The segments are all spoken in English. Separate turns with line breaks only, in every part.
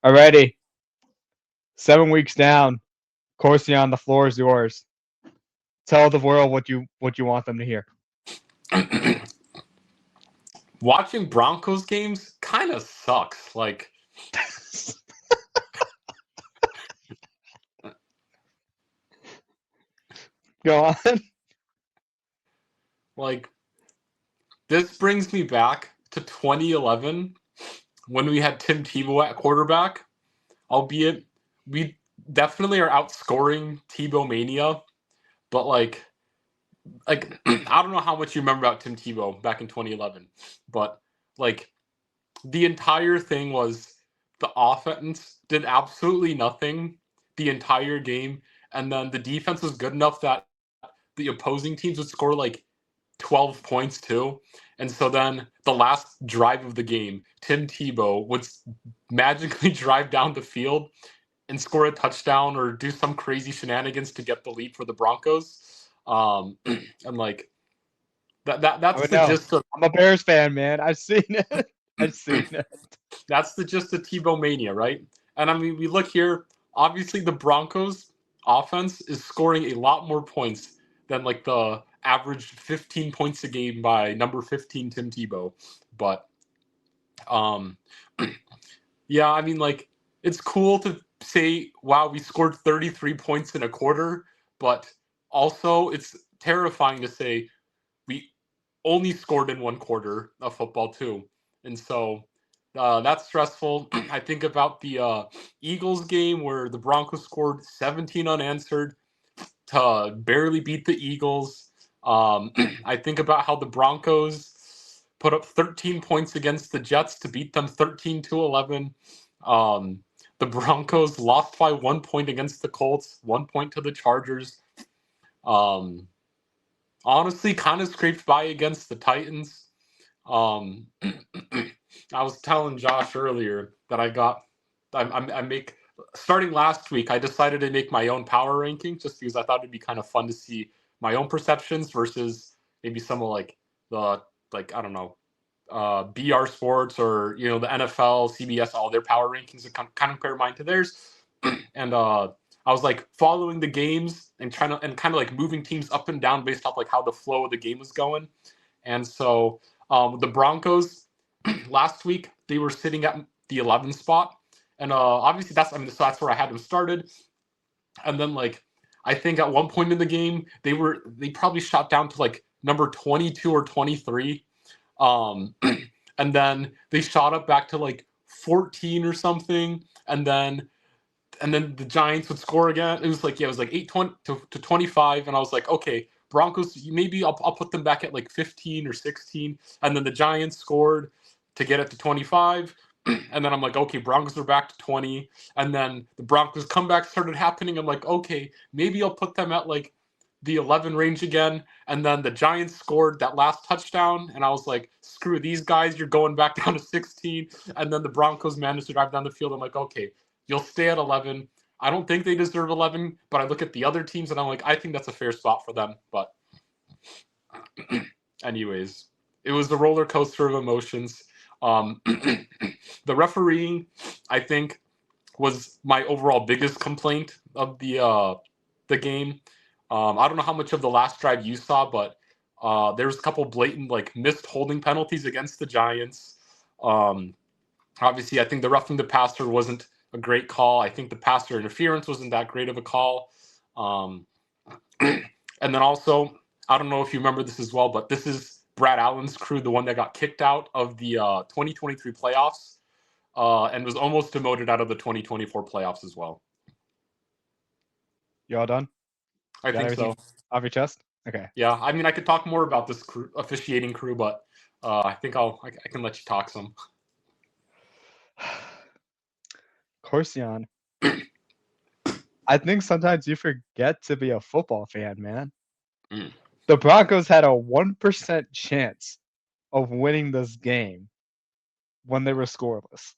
Alrighty, 7 weeks down. Corstian, the floor is yours. Tell the world what you want them to hear.
Watching Broncos games kind of sucks.
Go on.
Like this brings me back to 2011 when we had Tim Tebow at quarterback. Albeit we definitely are outscoring Tebow mania, but I don't know how much you remember about Tim Tebow back in 2011, but like the entire thing was the offense did absolutely nothing the entire game, and then the defense was good enough that the opposing teams would score like 12 points too. And so then the last drive of the game, Tim Tebow would magically drive down the field and score a touchdown or do some crazy shenanigans to get the lead for the Broncos. And like
I
that's
would
the
know.
gist of
I'm a Bears fan, man. I've seen it. I've seen it.
that's the gist of Tebow mania, right? And I mean, we look here. Obviously, the Broncos offense is scoring a lot more points than like the average 15 points a game by number 15 Tim Tebow. But um, yeah, I mean, like it's cool to say, wow, we scored 33 points in a quarter, but also it's terrifying to say we only scored in one quarter of football too, and so that's stressful. I think about the Eagles game where the Broncos scored 17 unanswered to barely beat the Eagles. I think about how the Broncos put up 13 points against the Jets to beat them 13-11. Um, the Broncos lost by 1 point against the Colts, 1 point to the Chargers. Um, Honestly, kind of scraped by against the Titans. Um, I was telling Josh earlier that I make starting last week. I decided to make my own power ranking just because I thought it'd be kind of fun to see my own perceptions versus maybe some of the I don't know BR Sports or the NFL, CBS, all their power rankings and kind of compare mine to theirs. And I was like following the games and trying to and kind of like moving teams up and down based off like how the flow of the game was going. And so the Broncos last week they were sitting at the 11th spot, and obviously so that's where I had them started. And then I think at one point in the game they probably shot down to like number 22 or 23, um, and then they shot up back to like 14 or something, and then the Giants would score again. It was like 8-20 to 25, and I was like, okay, Broncos, maybe I'll put them back at like 15 or 16, and then the Giants scored to get it to 25, and then I'm like, okay, Broncos are back to 20, and then the Broncos comeback started happening. I'm like, okay, maybe I'll put them at like the 11 range again, and then the Giants scored that last touchdown, and I was like, screw these guys, you're going back down to 16, and then the Broncos managed to drive down the field. I'm like, okay, you'll stay at 11. I don't think they deserve 11, but I look at the other teams and I'm like, I think that's a fair spot for them. But, anyways, it was a roller coaster of emotions. The refereeing, I think, was my overall biggest complaint of the game. I don't know how much of the last drive you saw, but there was a couple blatant missed holding penalties against the Giants. Um, Obviously, I think the roughing the passer wasn't a great call. I think the passer interference wasn't that great of a call. Um, and then also, I don't know if you remember this as well, but this is Brad Allen's crew, the one that got kicked out of the 2023 playoffs and was almost demoted out of the 2024 playoffs as well.
You all done?
I
You got
think
everything
so.
off your chest? Okay.
Yeah, I mean, I could talk more about this officiating crew, but I think I can let you talk some.
Corsian, I think sometimes you forget to be a football fan, man.
Mm.
The Broncos had a 1% chance of winning this game when they were scoreless.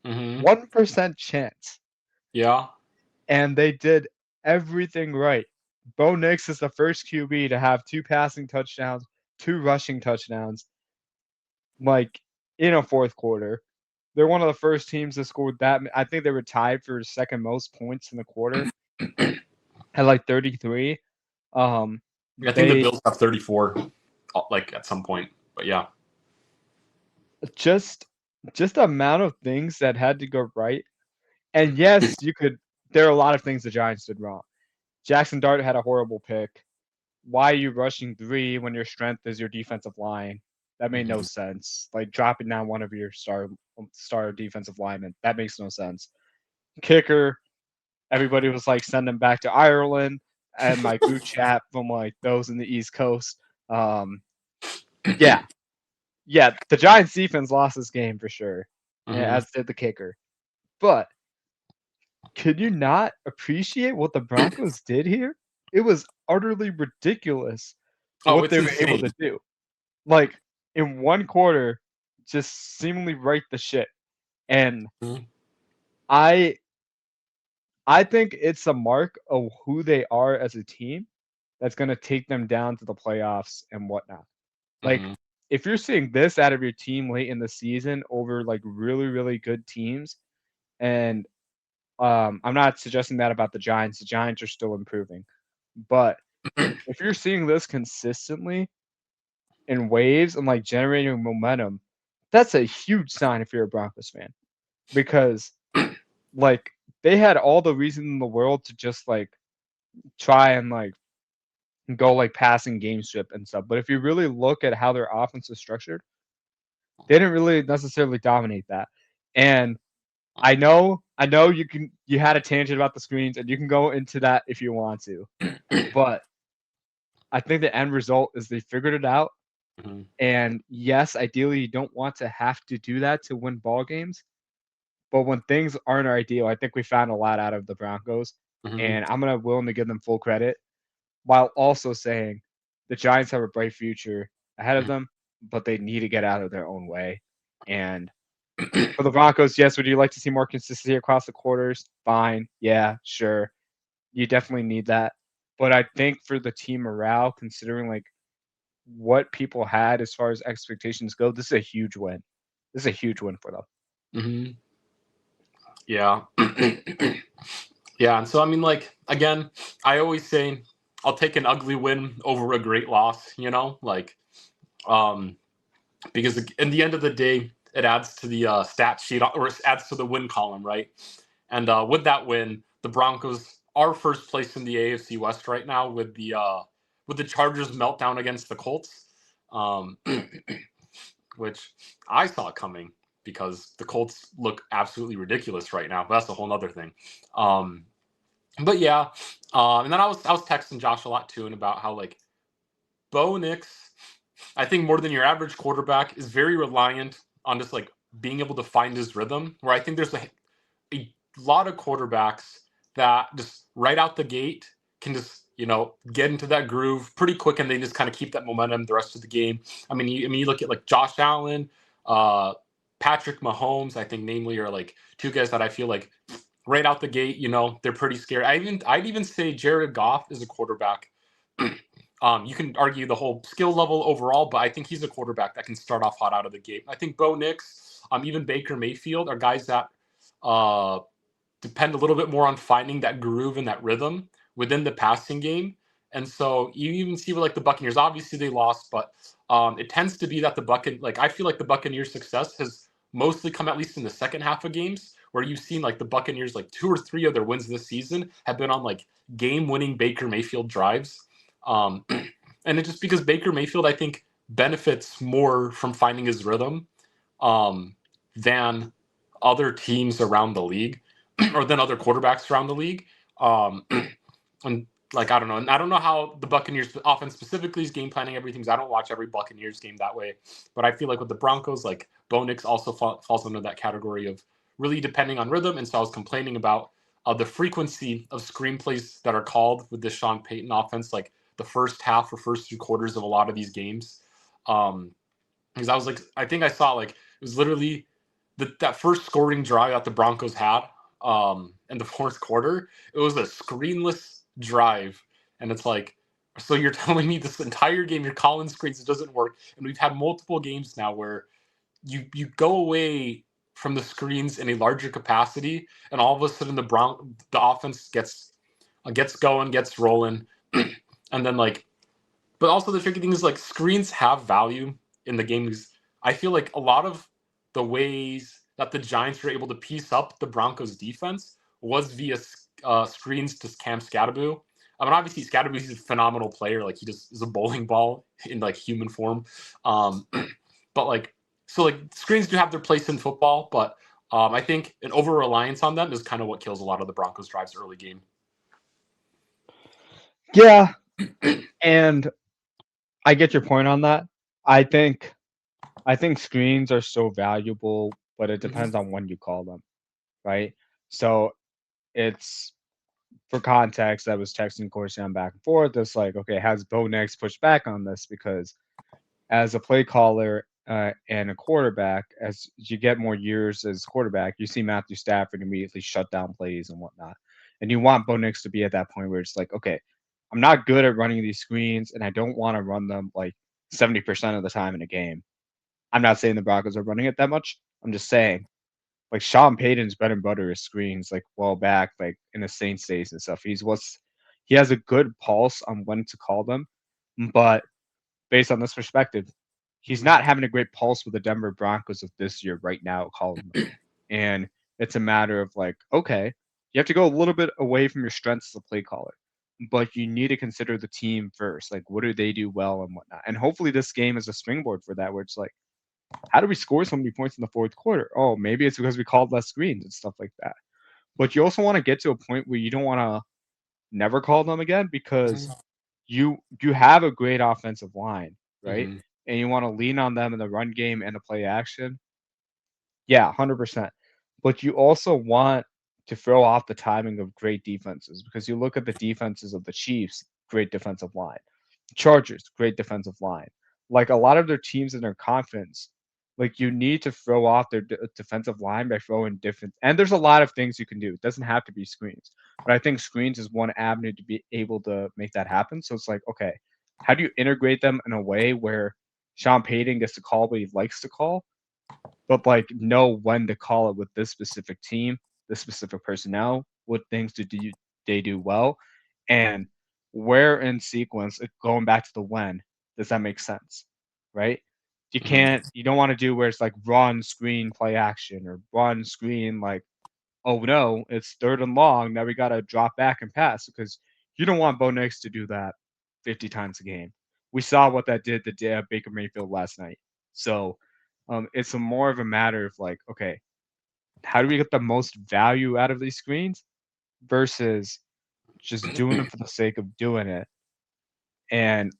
Mm-hmm.
1% chance.
Yeah.
And they did everything right. Bo Nix is the first QB to have 2 passing touchdowns, 2 rushing touchdowns, in a fourth quarter. They're one of the first teams that scored that. I think they were tied for second most points in the quarter at like 33.
I think the
They
Bills have 34, like at some point. But yeah.
just the amount of things that had to go right. And yes, there are a lot of things the Giants did wrong. Jackson Dart had a horrible pick. Why are you rushing 3 when your strength is your defensive line? That made no sense. Like dropping down one of your star defensive linemen. That makes no sense. Kicker, everybody was like, send him back to Ireland. And my group chat from like those in the East Coast. Yeah. Yeah, the Giants defense lost this game for sure. As did the kicker. But could you not appreciate what the Broncos did here? It was utterly ridiculous
Oh,
what
it's
they were able
insane.
to do. Like in one quarter, just seemingly right the shit. And
Mhm.
I think it's a mark of who they are as a team that's gonna take them down to the playoffs and whatnot. Like,
Mhm.
if you're seeing this out of your team late in the season over like really, really good teams, and I'm not suggesting that about the Giants. The Giants are still improving. But if you're seeing this consistently in waves and like generating momentum, that's a huge sign if you're a Broncos fan. Because like they had all the reason in the world to just like try and like go like passing game strip and stuff. But if you really look at how their offense is structured, they didn't really necessarily dominate that. And I know you had a tangent about the screens and you can go into that if you want to. But I think the end result is they figured it out.
Mhm.
And yes, ideally you don't want to have to do that to win ball games. But when things aren't ideal, I think we found a lot out of the Broncos.
Mhm.
And I'm gonna willing to give them full credit while also saying the Giants have a bright future ahead of them, but they need to get out of their own way. And for the Broncos, yes, would you like to see more consistency across the quarters? Fine. Yeah, sure. You definitely need that. But I think for the team morale, considering like what people had as far as expectations go, this is a huge win. This is a huge win for them.
Mhm. Yeah. Yeah, and so I mean, like again, I always say I'll take an ugly win over a great loss. Like um, because in the end of the day, it adds to the stat sheet or it adds to the win column, right? And with that win, the Broncos are first place in the AFC West right now with the Chargers meltdown against the Colts, um, which I saw coming because the Colts look absolutely ridiculous right now. But that's a whole other thing. Um, but yeah, and then I was texting Josh a lot too, and about how like Bo Nix, I think more than your average quarterback, is very reliant on just like being able to find his rhythm. Where I think there's a lot of quarterbacks that just right out the gate can just get into that groove pretty quick, and they just kind of keep that momentum the rest of the game. You look at like Josh Allen, uh, Patrick Mahomes. I think namely are like two guys that I feel like right out the gate, they're pretty scary. I'd even say Jared Goff is a quarterback. You can argue the whole skill level overall, but I think he's a quarterback that can start off hot out of the gate. I think Bo Nix, even Baker Mayfield are guys that uh, depend a little bit more on finding that groove and that rhythm within the passing game. And so you even see with like the Buccaneers, obviously they lost, but it tends to be that I feel like the Buccaneers' success has mostly come at least in the second half of games, where you've seen like the Buccaneers, like 2 or 3 of their wins this season have been on like game-winning Baker Mayfield drives. Um, and it's just because Baker Mayfield, I think, benefits more from finding his rhythm than other teams around the league or than other quarterbacks around the league. Um, and like I don't know, and I don't know how the Buccaneers offense specifically is game planning everything. 'Cause I don't watch every Buccaneers game that way, but I feel like with the Broncos, like Bo Nix also falls under that category of really depending on rhythm. And so I was complaining about the frequency of screenplays that are called with this Sean Payton offense, like the first half or first 2 quarters of a lot of these games. Because I was like, I think I saw like it was literally that first scoring drive that the Broncos had in the fourth quarter. It was a screenless drive, and it's like, so you're telling me this entire game you're calling screens, it doesn't work, and we've had multiple games now where you go away from the screens in a larger capacity, and all of a sudden the offense gets going, gets rolling, and then like. But also the tricky thing is like screens have value in the games. I feel like a lot of the ways that the Giants were able to piece up the Broncos defense was via screens to Cam Scatterboo. I mean, obviously Scatterboo is a phenomenal player. Like he just is a bowling ball in like human form. Um, but like so like screens do have their place in football, but I think an over reliance on them is kind of what kills a lot of the Broncos drives early game.
Yeah, and I get your point on that. I think screens are so valuable, but it depends on when you call them, right? So it's for context, I was texting Corstian back and forth. It's like, okay, has Bo Nix pushed back on this? Because as a play caller and a quarterback, as you get more years as quarterback, you see Matthew Stafford immediately shut down plays and whatnot. And you want Bo Nix to be at that point where it's like, okay, I'm not good at running these screens, and I don't want to run them like 70% of the time in a game. I'm not saying the Broncos are running it that much. I'm just saying, like Sean Payton's bread and butter is screens, like well back, like in the Saints days and stuff. He has a good pulse on when to call them, but based on this perspective, he's not having a great pulse with the Denver Broncos of this year right now calling them. And it's a matter of like, okay, you have to go a little bit away from your strengths as a play caller, but you need to consider the team first. Like, what do they do well and whatnot? And hopefully, this game is a springboard for that, where it's like, how do we score so many points in the fourth quarter? Oh, maybe it's because we called less screens and stuff like that. But you also want to get to a point where you don't want to never call them again because you have a great offensive line, right?
Mm-hmm.
And you want to lean on them in the run game and the play action. Yeah, 100%. But you also want to throw off the timing of great defenses because you look at the defenses of the Chiefs, great defensive line. Chargers, great defensive line. Like a lot of their teams in their conference, like you need to throw off their defensive line by throwing different. And there's a lot of things you can do. It doesn't have to be screens, but I think screens is one avenue to be able to make that happen. So it's like, okay, how do you integrate them in a way where Sean Payton gets to call what he likes to call, but like know when to call it with this specific team, this specific personnel, what things they do well, and where in sequence, going back to the when, does that make sense? Right? You don't want to do where it's like run, screen, play action, or run, screen, like, oh no, it's third and long. Now we got to drop back and pass because you don't want Bo Nix to do that 50 times a game. We saw what that did to Baker Mayfield last night. So it's more of a matter of like, okay, how do we get the most value out of these screens versus just doing them for the sake of doing it and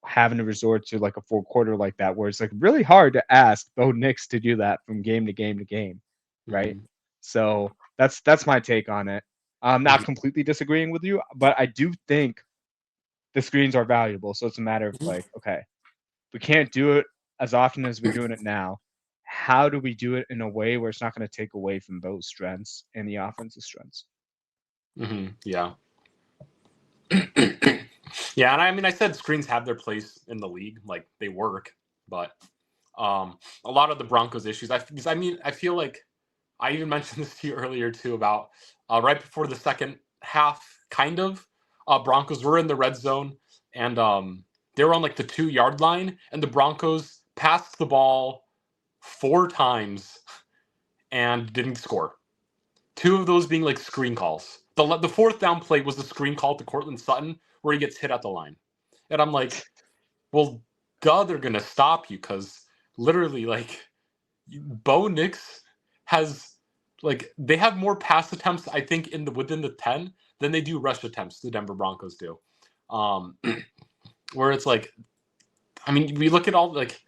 having to resort to like a full quarter like that, where it's like really hard to ask Bo Nix to do that from game to game to game, right?
Mm-hmm.
So that's my take on it. I'm not completely disagreeing with you, but I do think the screens are valuable. So it's a matter of like, okay, we can't do it as often as we're doing it now. How do we do it in a way where it's not going to take away from those strengths and the offensive strengths?
Mm-hmm. Yeah. Yeah, and I mean, I said screens have their place in the league, like they work, but a lot of the Broncos issues. I mean, I feel like I even mentioned this to you earlier too about right before the second half, kind of. Broncos were in the red zone, and they were on like the 2 yard line, and the Broncos passed the ball 4 times and didn't score. 2 of those being like screen calls. The fourth down play was the screen call to Cortland Sutton where he gets hit at the line. And I'm like, well, duh, they're going to stop you because literally, like, Bo Nix has, like, they have more pass attempts, I think, within the 10 than they do rush attempts, the Denver Broncos do. Where it's like, I mean, we look at all, like,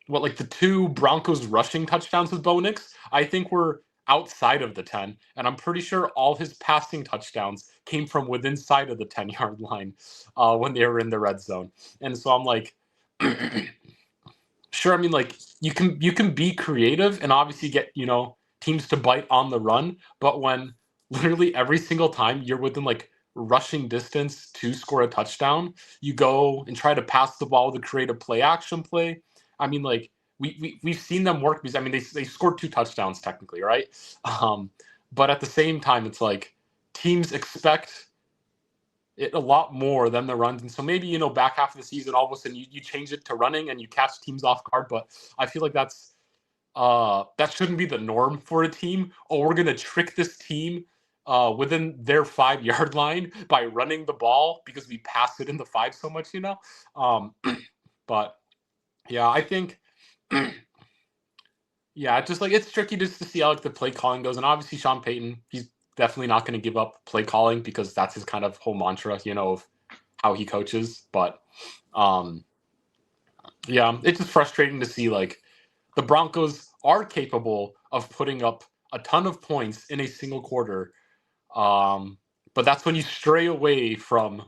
what, like the 2 Broncos rushing touchdowns with Bo Nix, I think were outside of the 10, and I'm pretty sure all his passing touchdowns came from within sight of the 10-yard line when they were in the red zone. And so I'm like, sure, I mean, like you can be creative and obviously get teams to bite on the run, but when literally every single time you're within like rushing distance to score a touchdown, you go and try to pass the ball to create a play action play. I mean, like we've seen them work because I mean they scored 2 touchdowns technically, right? Um, but at the same time, it's like teams expect it a lot more than the runs, and so maybe back half of the season, all of a sudden you change it to running and you catch teams off guard. But I feel like that shouldn't be the norm for a team. Oh, we're gonna trick this team within their 5 yard line by running the ball because we pass it in the five so much, but yeah, I think yeah, just like it's tricky just to see how like the play calling goes, and obviously Sean Payton, he's definitely not going to give up play calling because that's his kind of whole mantra, of how he coaches. But um, yeah, it's just frustrating to see like the Broncos are capable of putting up a ton of points in a single quarter, but that's when you stray away from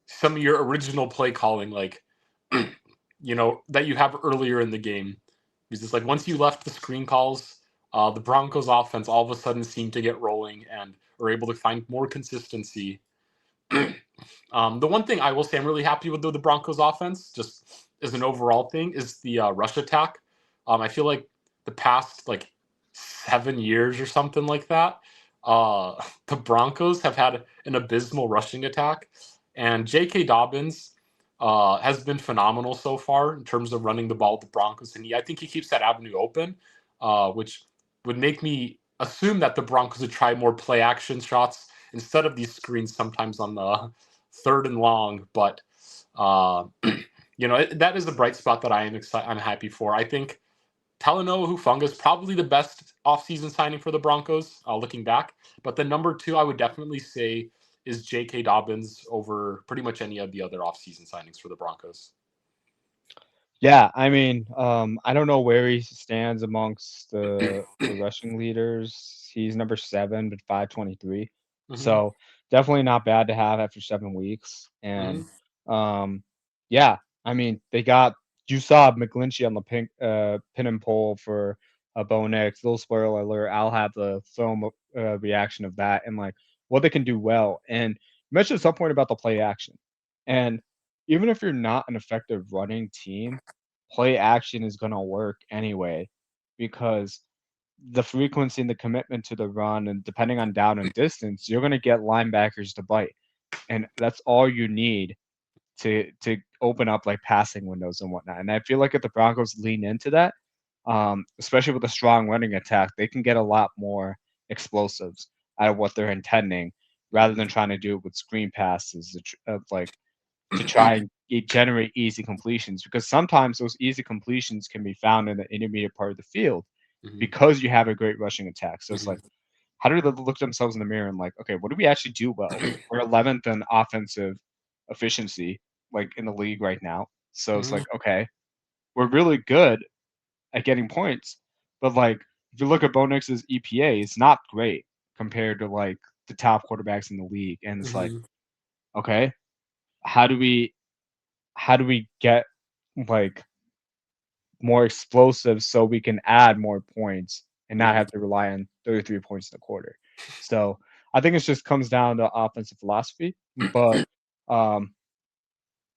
some of your original play calling, like that you have earlier in the game. Because it's like once you left the screen calls, the Broncos offense all of a sudden seemed to get rolling and are able to find more consistency. The one thing I will say I'm really happy with the Broncos offense, just as an overall thing, is the rush attack. I feel like the past like 7 years or something like that, the Broncos have had an abysmal rushing attack, and J.K. Dobbins has been phenomenal so far in terms of running the ball with the Broncos, and I think he keeps that avenue open, which would make me assume that the Broncos would try more play action shots instead of these screens sometimes on the third and long. But that is the bright spot that I'm happy for. I think Talanoa Hufanga is probably the best offseason signing for the Broncos, looking back. But the number two, I would definitely say, is J.K. Dobbins over pretty much any of the other offseason signings for the Broncos.
Yeah, I mean, I don't know where he stands amongst the rushing leaders. He's number 7 with 523.
Mm-hmm.
So definitely not bad to have after 7 weeks. And
Mm-hmm.
yeah, I mean, you saw McGlinchey on the pin and pull for a Bo Nix. Little spoiler alert, I'll have the film reaction of that and like what they can do well. And you mentioned at some point about the play action. And even if you're not an effective running team, play action is going to work anyway because the frequency and the commitment to the run and depending on down and distance, you're going to get linebackers to bite. And that's all you need to open up like passing windows and whatnot. And I feel like if the Broncos lean into that, especially with a strong running attack, they can get a lot more explosives out of what they're intending rather than trying to do it with screen passes of like to try and generate easy completions because sometimes those easy completions can be found in the intermediate part of the field
Mm-hmm.
because you have a great rushing attack. So it's
Mm-hmm.
like, how do they look themselves in the mirror and like, okay, what do we actually do well? We're 11th in offensive efficiency, like in the league right now. So it's
Mm-hmm.
like, okay, we're really good at getting points, but like if you look at Bo Nix's EPA, it's not great compared to like the top quarterbacks in the league. And it's like,
Mm-hmm.
okay, how do we get like more explosive so we can add more points and not
Yeah.
have to rely on 33 points in a quarter. So I think it just comes down to offensive philosophy. But um,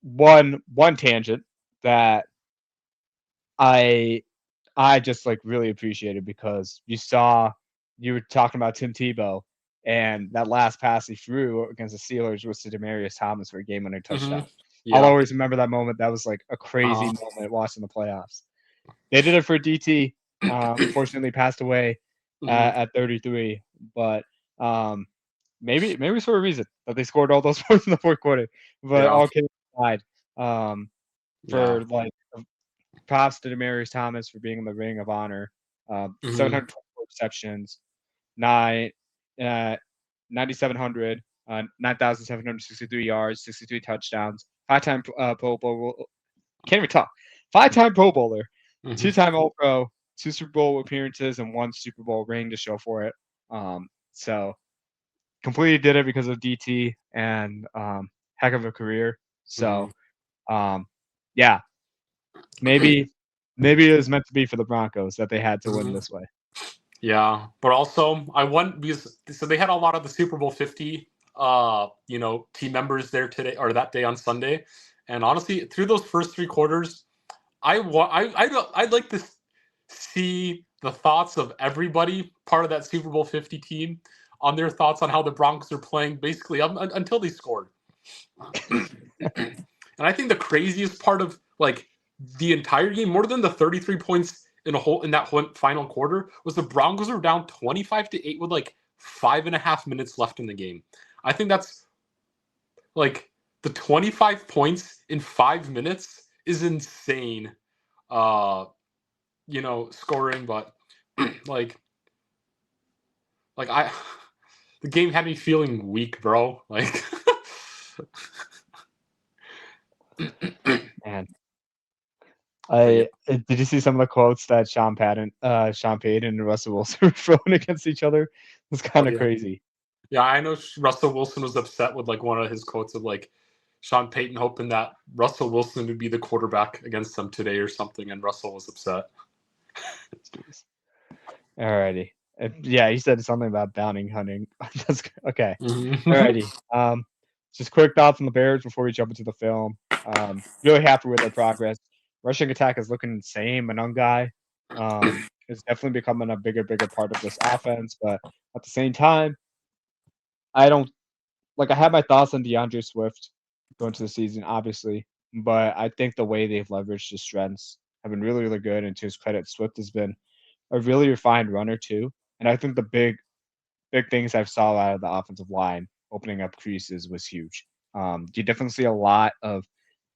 one tangent that I I just like really appreciated because you were talking about Tim Tebow and that last pass he threw against the Steelers was to Demarius Thomas for a game-winning
Mm-hmm.
touchdown. I'll
Yeah.
always remember that moment. That was like a crazy
Uh,
moment watching the playoffs. They did it for DT. Unfortunately, passed away
mm-hmm.
at 33. But um, maybe it's for a reason that they scored all those points in the fourth quarter. But
Yeah.
all kidding aside,
Yeah.
for like props to Demarius Thomas for being in the Ring of Honor.
Mm-hmm.
724 receptions, nine, 9,700, 9,763 yards, 63 touchdowns, five-time Pro Bowl. Can't even talk. Five-time Pro Bowler,
Mm-hmm.
two-time All-Pro, 2 Super Bowl appearances, and 1 Super Bowl ring to show for it. So completely did it because of DT and heck of a career.
Mm-hmm.
So yeah, maybe it was meant to be for the Broncos that they had to win
Mm-hmm.
this way.
Yeah, but also I won because so they had a lot of the Super Bowl 50 team members there today or that day on Sunday. And honestly, through those first 3 quarters, I'd like to see the thoughts of everybody part of that Super Bowl 50 team on their thoughts on how the Broncos are playing, basically until they scored. And I think the craziest part of like the entire game, more than the 33 points in that whole final quarter, was the Broncos were down 25-8 with like 5.5 minutes left in the game. I think that's like the 25 points in 5 minutes is insane. Scoring, but like I the game had me feeling weak, bro. Like
Man,
but
did you see some of the quotes that Sean Payton and Russell Wilson were throwing against each other? It was kind of
yeah.
crazy.
Yeah, I know Russell Wilson was upset with like one of his quotes of like Sean Payton hoping that Russell Wilson would be the quarterback against them today or something, and Russell was upset.
Jeez. Alrighty. Yeah, he said something about bounty hunting. That's okay. Alrighty. Just quick thoughts on the Bears before we jump into the film. Really happy with their progress. Rushing attack is looking insane. Manung guy is definitely becoming a bigger part of this offense. But at the same time, I don't I had my thoughts on DeAndre Swift going to the season, obviously, but I think the way they've leveraged his strengths have been really, really good. And to his credit, Swift has been a really refined runner too. And I think the big things I've saw out of the offensive line opening up creases was huge. You definitely see a lot of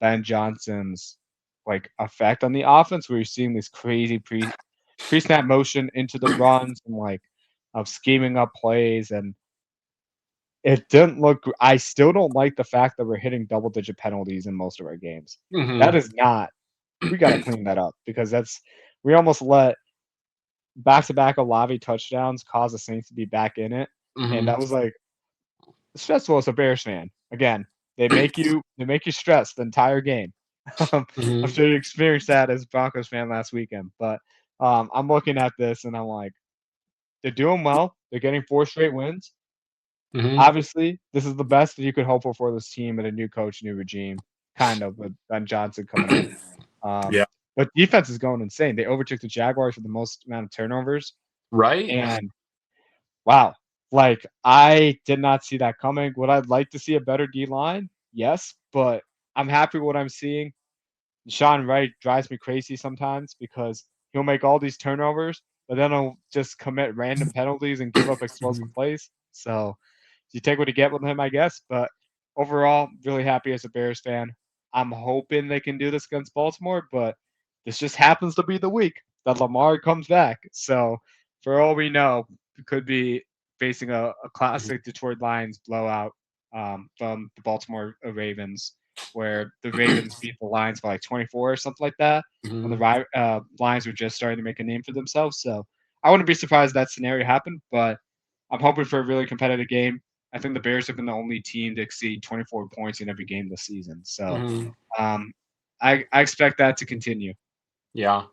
Ben Johnson's effect on the offense where you're seeing this crazy pre-snap motion into the runs and of scheming up plays, and it didn't look. I still don't like the fact that we're hitting double-digit penalties in most of our games. That is not. We got to clean that up because we almost let back-to-back Olave touchdowns cause the Saints to be back in it, and that was stressful as a Bears fan. Again, they make you stress the entire game. I'm sure you experienced that as a Broncos fan last weekend, but I'm looking at this and I'm like, they're doing well. They're getting 4 straight wins. Obviously, this is the best that you could hope for this team and a new coach, new regime, kind of with Ben Johnson coming in.
Yeah.
But defense is going insane. They overtook the Jaguars with the most amount of turnovers.
Right?
And wow, I did not see that coming. Would I like to see a better D line? Yes, but I'm happy with what I'm seeing. Sean Wright drives me crazy sometimes because he'll make all these turnovers, but then he'll just commit random penalties and give up explosive plays. So you take what you get with him, I guess. But overall, really happy as a Bears fan. I'm hoping they can do this against Baltimore, but this just happens to be the week that Lamar comes back. So for all we know, we could be facing a classic Detroit Lions blowout from the Baltimore Ravens, where the Ravens beat the Lions by 24 or something like that when the Lions were just starting to make a name for themselves. So I wouldn't be surprised that scenario happened, but I'm hoping for a really competitive game. I think the Bears have been the only team to exceed 24 points in every game this season. So I expect that to continue.
Yeah.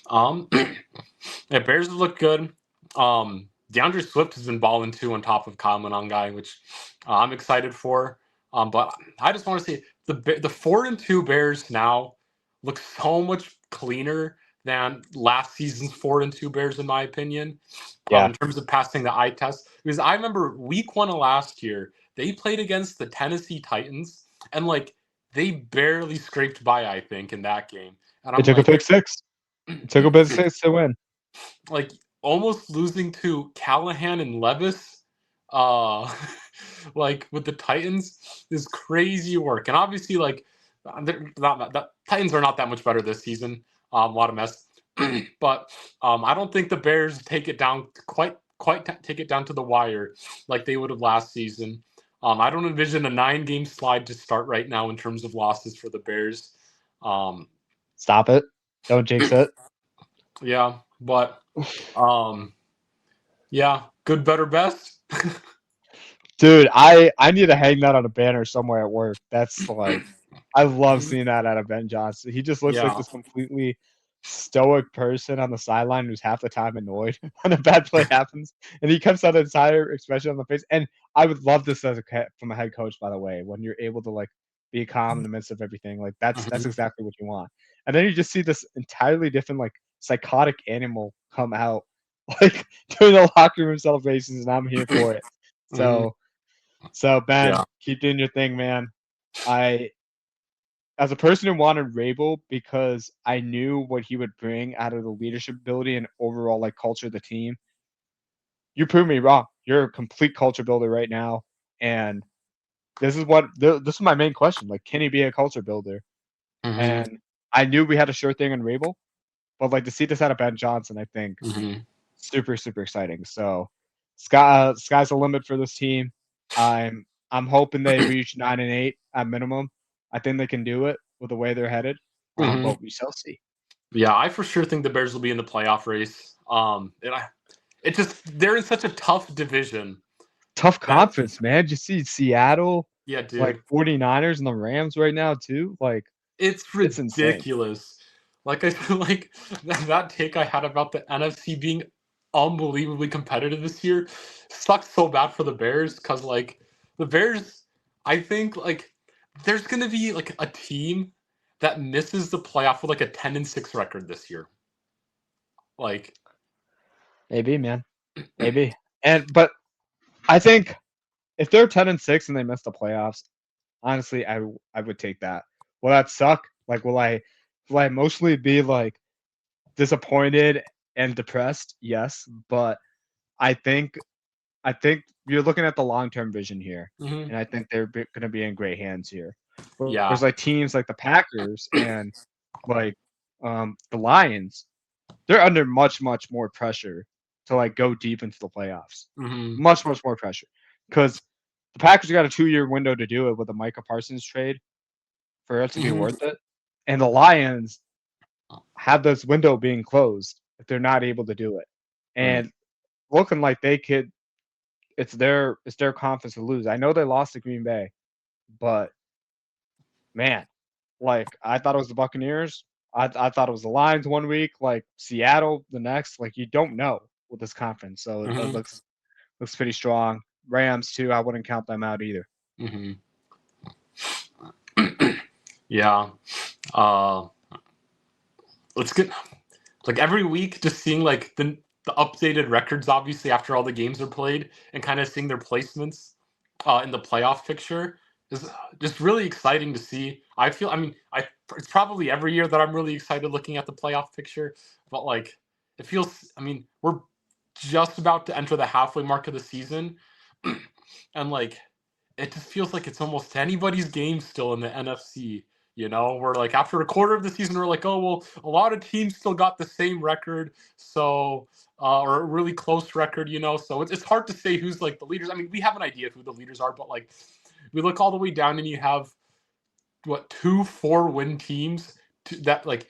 Yeah, Bears look good. DeAndre Swift has been balling too on top of Kyle Monangai, which I'm excited for. But I just want to say the 4-2 Bears now look so much cleaner than last season's 4-2 Bears, in my opinion.
Yeah.
In terms of passing the eye test, because I remember week 1 of last year they played against the Tennessee Titans and they barely scraped by, I think, in that game. And
It took a pick six. It took a pick six to win.
Almost losing to Callahan and Levis, with the Titans is crazy work. And obviously, the Titans are not that much better this season. A lot of mess, but I don't think the Bears take it down quite take it down to the wire like they would have last season. I don't envision a 9-game slide to start right now in terms of losses for the Bears.
Stop it! Don't jinx it.
Yeah, but yeah, good, better, best.
Dude, I need to hang that on a banner somewhere at work. That's I love seeing that out of Ben Johnson. He just looks like this completely stoic person on the sideline who's half the time annoyed when a bad play happens, and he comes out an entire expression on the face. And I would love this from a head coach, by the way, when you're able to be calm in the midst of everything. Like that's
Mhm.
exactly what you want. And then you just see this entirely different, like psychotic animal come out, like doing the locker room celebrations, and I'm here for it.
Mhm.
So Ben,
Yeah.
keep doing your thing, man. I as a person who wanted Rabel because I knew what he would bring out of the leadership ability and overall like culture of the team. You proved me wrong. You're a complete culture builder right now, and this is my main question. Like, can he be a culture builder?
Mhm.
And I knew we had a sure thing in Rabel, but like to see this out of Ben Johnson, I think
Mhm.
super exciting. So, sky's the limit for this team. I'm hoping they reach 9-8 at minimum. I think they can do it with the way they're headed.
Mhm.
But we shall see.
Yeah, I for sure think the Bears will be in the playoff race. And it just they're in such a tough division
Tough
that
conference, man. Did you see Seattle,
yeah,
like
dude,
49ers and the Rams right now too? Like,
it's
it's insane.
ridiculous. Like I feel like that take I had about the NFC being unbelievably competitive this year sucks so bad for the Bears because like the Bears, I think like there's gonna be like a team that misses the playoff with like a 10-6 record this year. Like
Maybe, man. Maybe. But I think if they're 10-6 and they miss the playoffs, honestly, I would take that. Will that suck? Like, will I emotionally be like disappointed and depressed? Yes, but I think I think you're looking at the long term vision here,
mhm,
and I think they're going to be in great hands here. Whereas
yeah.
like teams like the Packers and like the Lions, they're under much more pressure to like go deep into the playoffs.
Mhm,
Much more pressure because the Packers got a 2-year window to do it with the Micah Parsons trade for it to be
mhm,
worth it, and the Lions have this window being closed if they're not able to do it,
right.
and looking like they could. It's their conference to lose. I know they lost to Green Bay, but man, like I thought it was the Buccaneers. I thought it was the Lions one week, like Seattle the next. Like you don't know with this conference, so it
Mhm,
looks pretty strong. Rams too. I wouldn't count them out either.
mhm. Yeah. Uh, let's get like every week just seeing like the updated records obviously after all the games are played and kind of seeing their placements in the playoff picture is just really exciting to see. I it's probably every year that I'm really excited looking at the playoff picture, but like it feels we're just about to enter the halfway mark of the season and like it just feels like it's almost anybody's game still in the NFC. You know, we're like after a quarter of the season, we're like, oh well, a lot of teams still got the same record, so or a really close record. You know, so it's hard to say who's like the leaders. I mean, we have an idea of who the leaders are, but like we look all the way down and you have what 2 4-win teams that like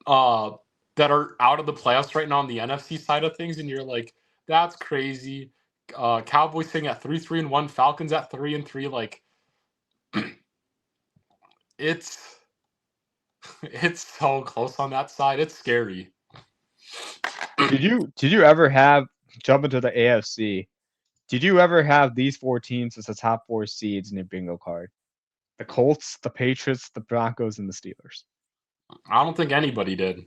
uh that are out of the playoffs right now on the NFC side of things, and you're like, that's crazy. Cowboys sitting at 3-3-1, Falcons at 3-3. Like it's it's so close on that side. It's scary.
Did you ever have jump into the AFC? Did you ever have these four teams as the top four seeds in your bingo card? The Colts, the Patriots, the Broncos, and the Steelers.
I don't think anybody did.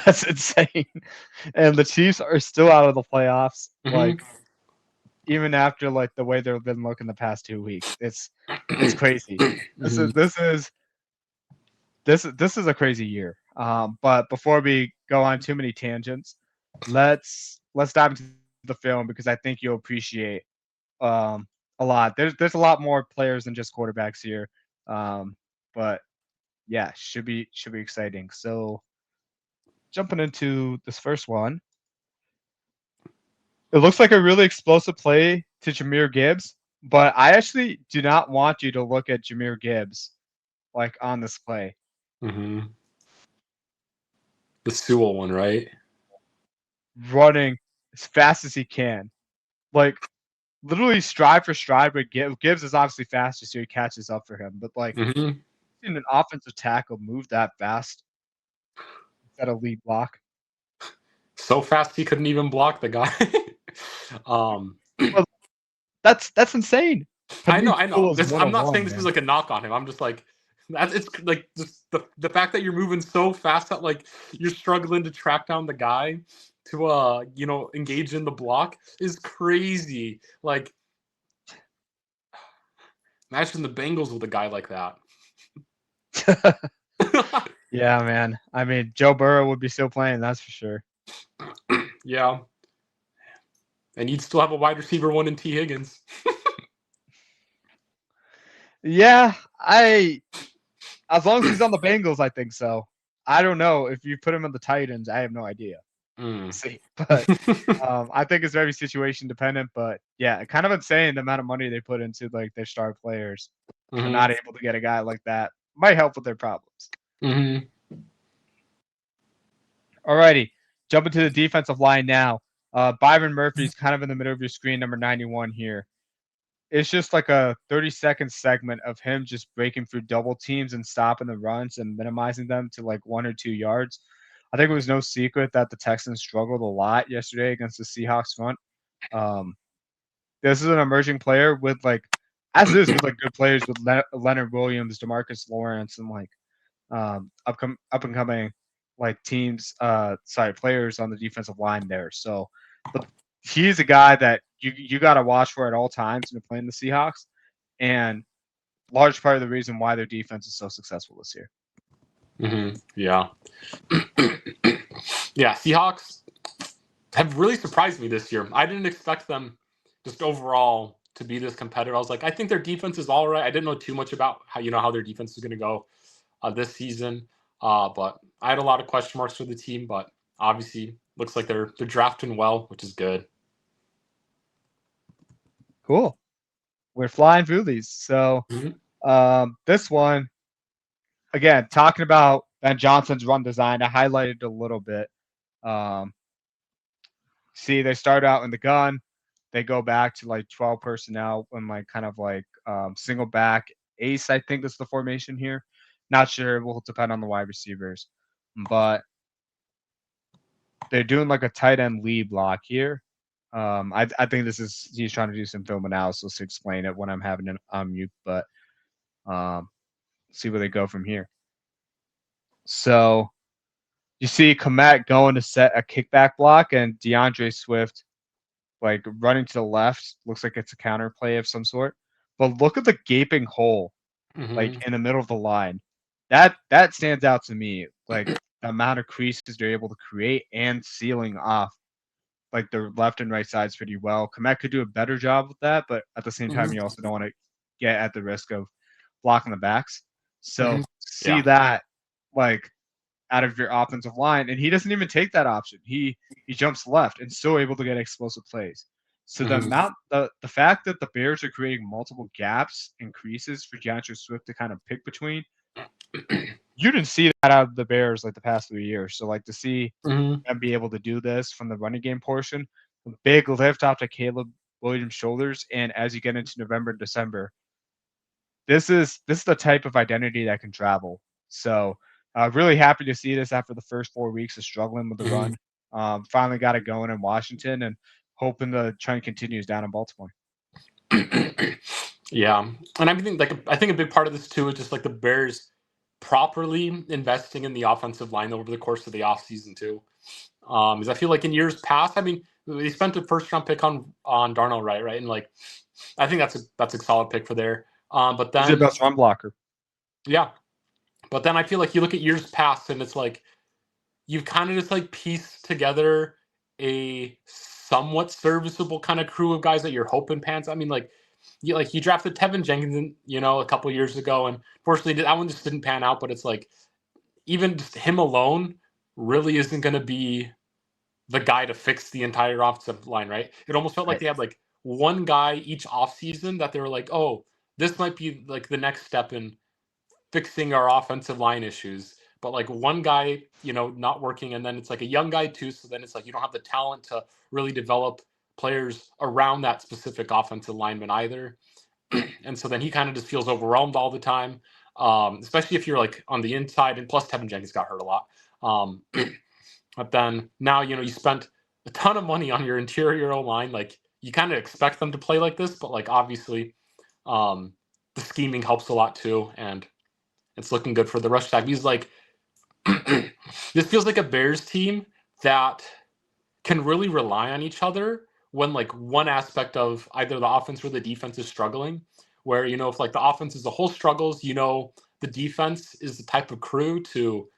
That's insane. And the Chiefs are still out of the playoffs.
Hmm.
Like even after like the way they've been looking the past 2 weeks, it's crazy. This
Hmm.
is this is this is a crazy year. But before we go on too many tangents, let's dive into the film because I think you'll appreciate a lot. There's a lot more players than just quarterbacks here. Um, but yeah, should be exciting. So jumping into this first one, it looks like a really explosive play to Jameer Gibbs, but I actually do not want you to look at Jameer Gibbs like on this play.
Hmm. The Sewell one, right?
Running as fast as he can. Like literally stride for stride, but Gibbs is obviously faster, so he catches up for him. But like
Hmm.
in an offensive tackle move that fast at a lead block.
So fast he couldn't even block the guy. um,
Well, that's insane.
I know.
Hamid Pool is
I'm not
101,
saying this is
man.
like a knock on him. I'm just like, it's like just the fact that you're moving so fast that like you're struggling to track down the guy to engage in the block is crazy. Like, imagine the Bengals with a guy like that.
Yeah, man. I mean, Joe Burrow would be still playing, that's for sure.
Yeah, and you'd still have a wide receiver one in T. Higgins.
Yeah, as long as he's on the Bengals, I think so. I don't know if you put him on the Titans. I have no idea.
Mm.
See, but I think it's very situation dependent. But yeah, kind of insane the amount of money they put into like their star players for
Mm-hmm.
not able to get a guy like that. Might help with their problems.
Mm-hmm.
Alrighty, jumping to the defensive line now. Byron Murphy's kind of in the middle of your screen, number 91 here. It's just like a 30-second segment of him just breaking through double teams and stopping the runs and minimizing them to like 1 or 2 yards. I think it was no secret that the Texans struggled a lot yesterday against the Seahawks front. Um, this is an emerging player with like, as it is with like good players with Leonard Williams, Demarcus Lawrence, and like up and coming like players on the defensive line there. So, but he's a guy that you got to watch for at all times when you're playing the Seahawks, and large part of the reason why their defense is so successful this year.
Mm-hmm. Yeah. Yeah, Seahawks have really surprised me this year. I didn't expect them just overall to be this competitive. I was like, I think their defense is all right. I didn't know too much about how their defense is going to go this season, but I had a lot of question marks for the team. But obviously, looks like they're drafting well, which is good.
Cool. We're flying through these. So this one, again, talking about Ben Johnson's run design, I highlighted a little bit. See, they start out in the gun. They go back to like 12 personnel and like kind of like single back ace. I think is the formation here. Not sure. It will depend on the wide receivers, but they're doing like a tight end lead block here. I think he's trying to do some film analysis to explain it when I'm having it on mute, but see where they go from here. So you see Komet going to set a kickback block and DeAndre Swift like running to the left. Looks like it's a counter play of some sort. But look at the gaping hole like in the middle of the line. That stands out to me. Like the amount of creases they're able to create and sealing off like the left and right sides pretty well. Komet could do a better job with that, but at the same time, you also don't want to get at the risk of blocking the backs. So see
Yeah.
that like out of your offensive line, and he doesn't even take that option. He jumps left and still able to get explosive plays. So the fact that the Bears are creating multiple gaps and creases for DeAndre Swift to kind of pick between, you didn't see that out of the Bears like the past 3 years. So like to see them be able to do this from the running game portion, a big lift off to Caleb Williams' shoulders, and as you get into November and December, this is the type of identity that can travel. So really happy to see this after the first 4 weeks of struggling with the run. Finally got it going in Washington and hoping the trend continues down in Baltimore.
Yeah, and I think a big part of this too is just like the Bears properly investing in the offensive line over the course of the offseason too. Because I feel like in years past, I mean, they spent a first round pick on Darnell Wright, right? And like, I think that's a solid pick for there. But then
he's the best run blocker.
Yeah, but then I feel like you look at years past, and it's like you've kind of just like pieced together a somewhat serviceable kind of crew of guys that you're hoping pans. I mean, like you drafted Tevin Jenkins, a couple years ago, and fortunately that one just didn't pan out. But it's like even just him alone really isn't going to be the guy to fix the entire offensive line, right? It almost felt like they had like one guy each offseason that they were like, oh, this might be like the next step in fixing our offensive line issues. But like one guy, not working, and then it's like a young guy too. So then it's like you don't have the talent to really develop players around that specific offensive lineman either. And so then he kind of just feels overwhelmed all the time, especially if you're like on the inside. And plus, Tevin Jenkins got hurt a lot. But then now, you spent a ton of money on your interior line. Like you kind of expect them to play like this, but like obviously The scheming helps a lot too, and it's looking good for the rush attack. Because like this feels like a Bears team that can really rely on each other when like one aspect of either the offense or the defense is struggling. Where if like the offense as a whole struggles, the defense is the type of crew to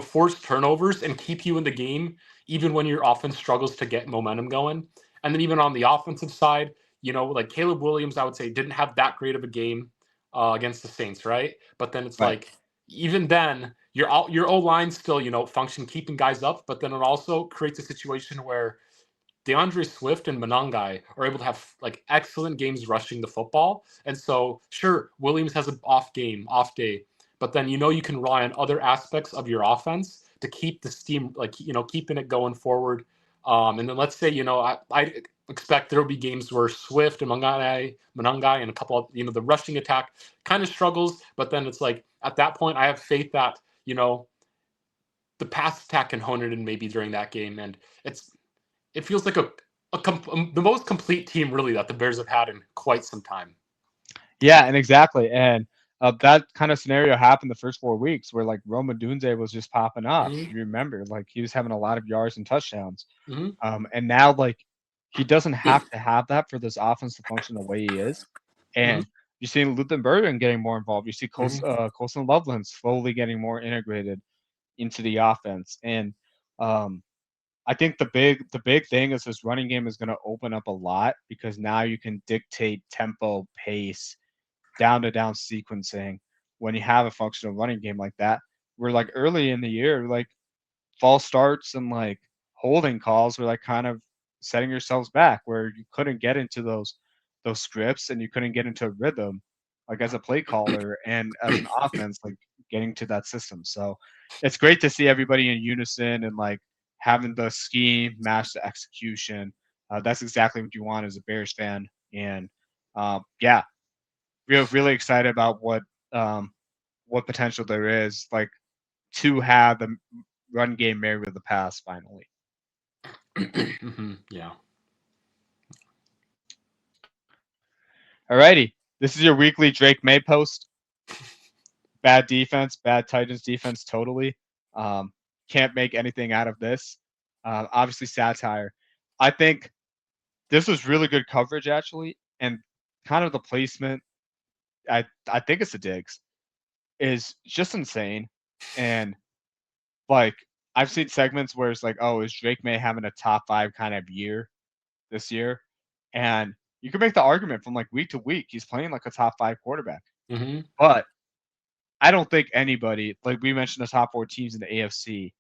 force turnovers and keep you in the game even when your offense struggles to get momentum going. And then even on the offensive side, like Caleb Williams, I would say didn't have that great of a game against the Saints, right? But then it's
Right.
like even then your O line still function keeping guys up, but then it also creates a situation where DeAndre Swift and Monangai are able to have like excellent games rushing the football. And so sure, Williams has an off day, but then you can rely on other aspects of your offense to keep the steam, like keeping it going forward. And then let's say I expect there will be games where Swift and Monangai and a couple of the rushing attack kind of struggles, but then it's like at that point I have faith that the pass attack can hone it in maybe during that game, and it feels like the most complete team really that the Bears have had in quite some time.
Yeah, and exactly. And that kind of scenario happened the first 4 weeks where like Roma Dunze was just popping off.
Mm-hmm.
If you remember, like he was having a lot of yards and touchdowns.
Mm-hmm.
And now like he doesn't have to have that for this offense to function the way he is.
Mm-hmm.
And you see Luthenberger getting more involved. You see Colson Loveland slowly getting more integrated into the offense. And I think the big thing is this running game is going to open up a lot because now you can dictate tempo, pace, down to down sequencing when you have a functional running game like that. We're like early in the year, like false starts and like holding calls were like kind of setting yourselves back where you couldn't get into those scripts and you couldn't get into a rhythm like as a play caller and as an offense like getting to that system. So it's great to see everybody in unison and like having the scheme match the execution. That's exactly what you want as a Bears fan. And yeah, we're really excited about what potential there is like to have the run game married with the pass finally.
Mm-hmm. Yeah.
Alrighty, this is your weekly Drake May post. Bad defense, bad Titans defense, totally. Um, can't make anything out of this. Obviously, satire. I think this was really good coverage actually, and kind of the placement. I think it's the digs is just insane, and like I've seen segments where it's like, oh, is Drake May having a top 5 kind of year this year? And you can make the argument from like week to week, he's playing like a top 5 quarterback.
Mm-hmm.
But I don't think anybody, like we mentioned the top 4 teams in the AFC,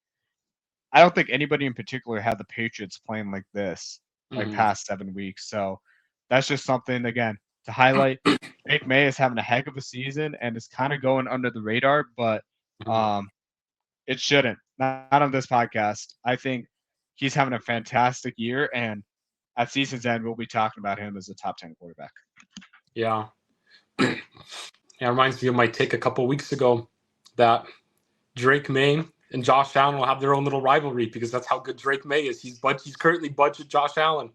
I don't think anybody in particular had the Patriots playing like this, like
Mm-hmm.
past 7 weeks. So that's just something again to highlight. Drake May is having a heck of a season and is kind of going under the radar, but
Mm-hmm.
um, it shouldn't. Not on this podcast. I think he's having a fantastic year, and at season's end, we'll be talking about him as a top 10 quarterback.
Yeah. Yeah, it reminds me of my take a couple weeks ago that Drake May and Josh Allen will have their own little rivalry because that's how good Drake May is. He's currently budget Josh Allen.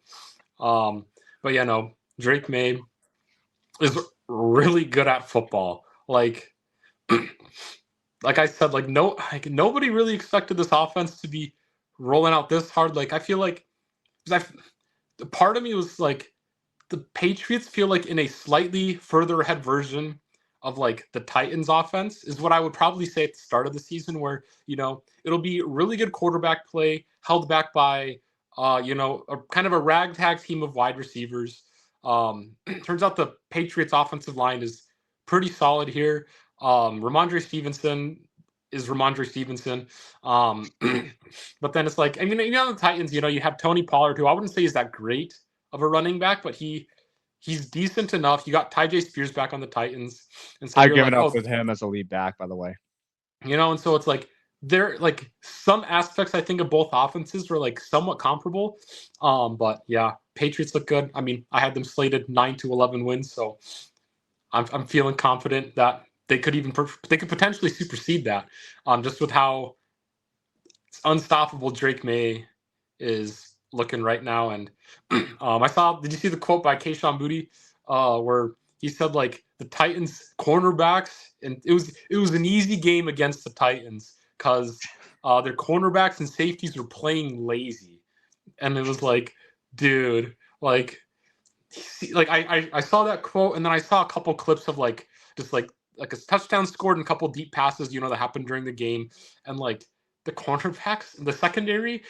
But yeah, no, Drake May is really good at football. Like I said, nobody really expected this offense to be rolling out this hard. Like I feel like part of me was like the Patriots feel like in a slightly further ahead version of like the Titans offense is what I would probably say at the start of the season, where it'll be really good quarterback play held back by a kind of a ragtag team of wide receivers. Turns out the Patriots offensive line is pretty solid here. Ramondre Stevenson is Ramondre Stevenson. But then it's like, I mean, on the Titans, you have Tony Pollard, who I wouldn't say is that great of a running back, but he's decent enough. You got Ty Spears back on the Titans, and so
I've
you're
given
like,
up
oh,
with him as a lead back, by the way.
and so it's like there like some aspects I think of both offenses were like somewhat comparable. But yeah, Patriots look good. I mean, I had them slated 9-11 wins, so I'm feeling confident that they could potentially supersede that. Just with how unstoppable Drake May is looking right now. And I saw, did you see the quote by Keyshawn Moody where he said like the Titans cornerbacks, and it was an easy game against the Titans because their cornerbacks and safeties were playing lazy, and it was like, dude, like, I saw that quote, and then I saw a couple clips of like just like a touchdown scored and a couple deep passes, that happened during the game, and like the cornerbacks, the secondary,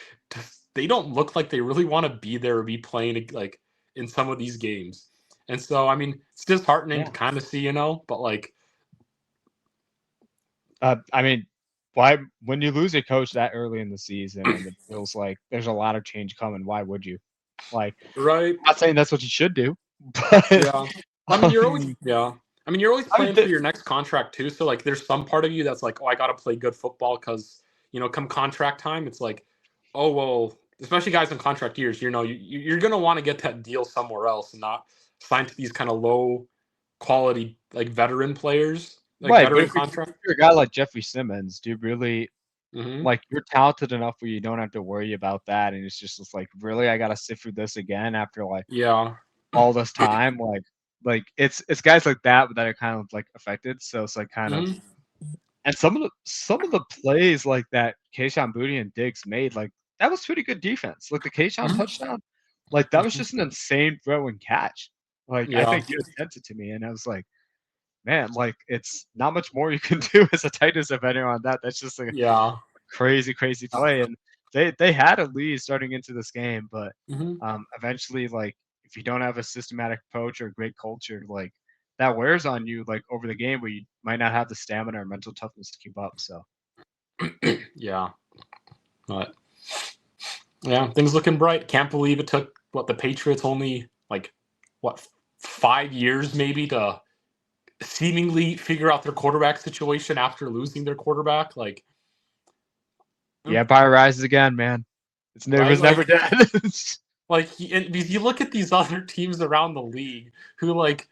they don't look like they really want to be there or be playing like in some of these games. And so, I mean, it's disheartening to kind of see, but like,
I mean, why when you lose a coach that early in the season and it feels like there's a lot of change coming, why would you? Like,
right?
I'm not saying that's what you should do, but
Yeah. I mean, you're always
I mean,
playing for your next contract too. So like, there's some part of you that's like, oh, I got to play good football because come contract time, it's like, oh well, especially guys in contract years, you're gonna want to get that deal somewhere else and not sign to these kind of low quality like veteran players, like
right. But
veteran
if
contract.
you're a guy like Jeffrey Simmons, do you really
Mm-hmm.
like you're talented enough where you don't have to worry about that? And it's like, really, I got to sit through this again after like
Yeah.
all this time? Like it's guys like that are kind of like affected. So it's like kind of.
Mm-hmm.
And some of the plays like that Kayshon Boutte and Diggs made, like that was pretty good defense. Like the Kayshon
Mm-hmm.
touchdown, like that was just an insane throw and catch. Like I
Yeah.
think you had sent it to me, and I was like, man, like it's not much more you can do as a Titans defender on that. That's just like a
Yeah.
crazy, crazy play. And they had a lead starting into this game, but
Mm-hmm.
eventually, like if you don't have a systematic approach or a great culture, like that wears on you like over the game where you might not have the stamina or mental toughness to keep up. So
Yeah. But yeah, things looking bright. Can't believe it took the Patriots only like what 5 years maybe to seemingly figure out their quarterback situation after losing their quarterback. Like,
the empire rises again, man. It
right?
was never
Like,
dead.
and you look at these other teams around the league who like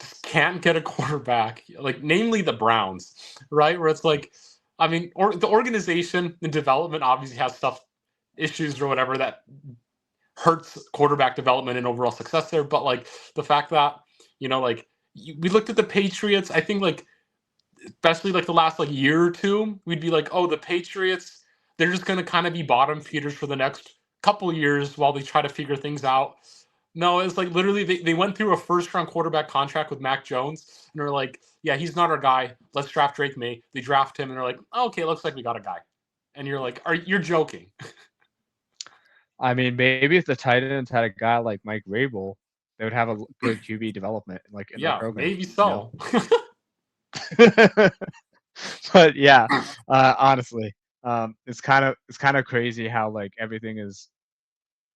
just can't get a quarterback, like namely the Browns, right? Where it's like, I mean, or the organization and development obviously has issues or whatever that hurts quarterback development and overall success there. But like the fact that like we looked at the Patriots, I think like especially like the last like year or two, we'd be like, oh, the Patriots, they're just gonna kind of be bottom feeders for the next couple years while they try to figure things out. No, it's like literally they went through a first round quarterback contract with Mac Jones and they're like, yeah, he's not our guy. Let's draft Drake May. They draft him and they're like, oh, okay, looks like we got a guy. And you're like, you're joking?
I mean, maybe if the Titans had a guy like Mike Rabel, they would have a good QB development like in their
Yeah,
program.
maybe so.
But yeah, honestly, it's kind of crazy how like everything is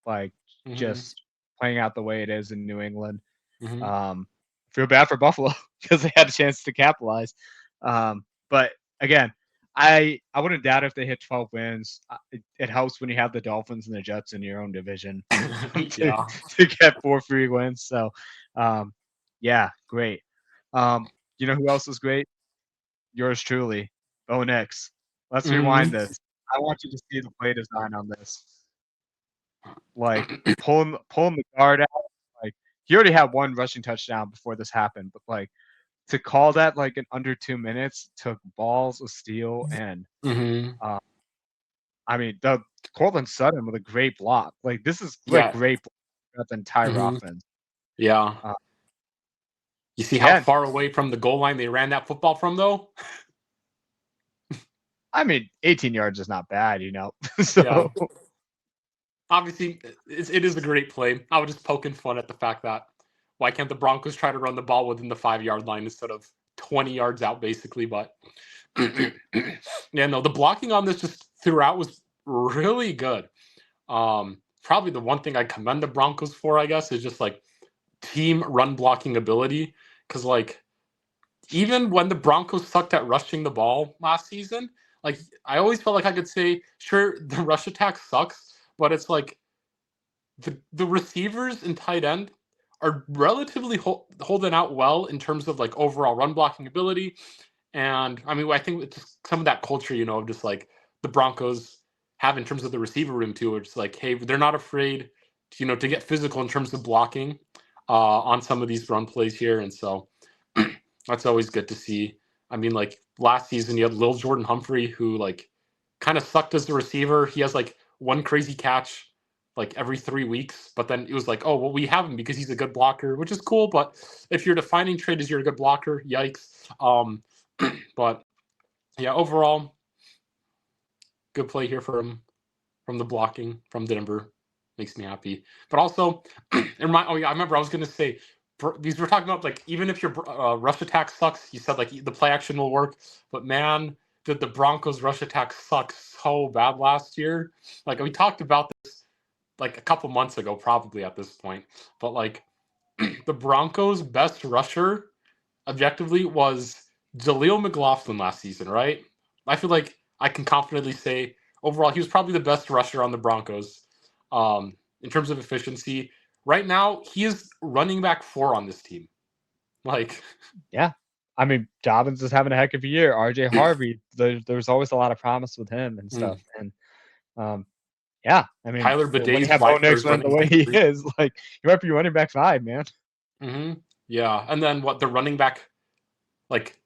like
Mm-hmm.
just playing out the way it is in New England.
Mm-hmm.
Um, feel bad for Buffalo because they had a chance to capitalize. But again, I wouldn't doubt if they hit 12 wins. It helps when you have the Dolphins and the Jets in your own division to,
Yeah.
to get 4 free wins. So, yeah, great. You know who else is great? Yours truly, Bo Nix. Let's rewind
Mm-hmm.
this. I want you to see the play design on this. Like pulling the guard out. Like he already had one rushing touchdown before this happened, but like to call that like in under 2 minutes took balls of steel and
Mm-hmm.
uh, I mean the Cortland Sutton with a great block. Like this is like
Yeah.
great block throughout the entire
Mm-hmm.
offense.
Yeah.
Uh,
You see how
again,
far away from the goal line they ran that football from, though?
I mean 18 yards is not bad, you know.
Yeah.
So
Obviously, it is a great play. I was just poking fun at the fact that why can't the Broncos try to run the ball within the 5 yard line instead of 20 yards out, basically? But yeah, no, the blocking on this just throughout was really good. Probably the one thing I commend the Broncos for, I guess, is just like team run blocking ability. Because like even when the Broncos sucked at rushing the ball last season, like I always felt like I could say, sure, the rush attack sucks, but it's like the receivers and tight end are relatively holding out well in terms of like overall run blocking ability. And I mean, I think it's just some of that culture, of just like the Broncos have in terms of the receiver room too. It's like, hey, they're not afraid, to get physical in terms of blocking. on some of these run plays here, and so that's always good to see. I mean, like last season, you had Lil Jordan Humphrey, who like kind of sucked as a receiver. He has like one crazy catch like every 3 weeks, but then it was like, oh well, we have him because he's a good blocker, which is cool. But if your defining trait is you're a good blocker, yikes. But yeah, overall, good play here from the blocking from Denver. Makes me happy. But also, I remember I was going to say, because we're talking about like, even if your rush attack sucks, you said like the play action will work. But man, did the Broncos rush attack suck so bad last year. Like we talked about this like a couple months ago, probably at this point. But like the Broncos' best rusher objectively was Jaleel McLaughlin last season, right? I feel like I can confidently say overall he was probably the best rusher on the Broncos in terms of efficiency. Right now, he is running back 4 on this team. Like,
Yeah. I mean, Dobbins is having a heck of a year. RJ Harvey, there's always a lot of promise with him and stuff. And yeah, I mean,
Tyler
when you
Baday's
have Bo
wider is
Nix running the
running
way
back
he
3.
is, like you might be running back 5, man.
Yeah, and then what the running back, like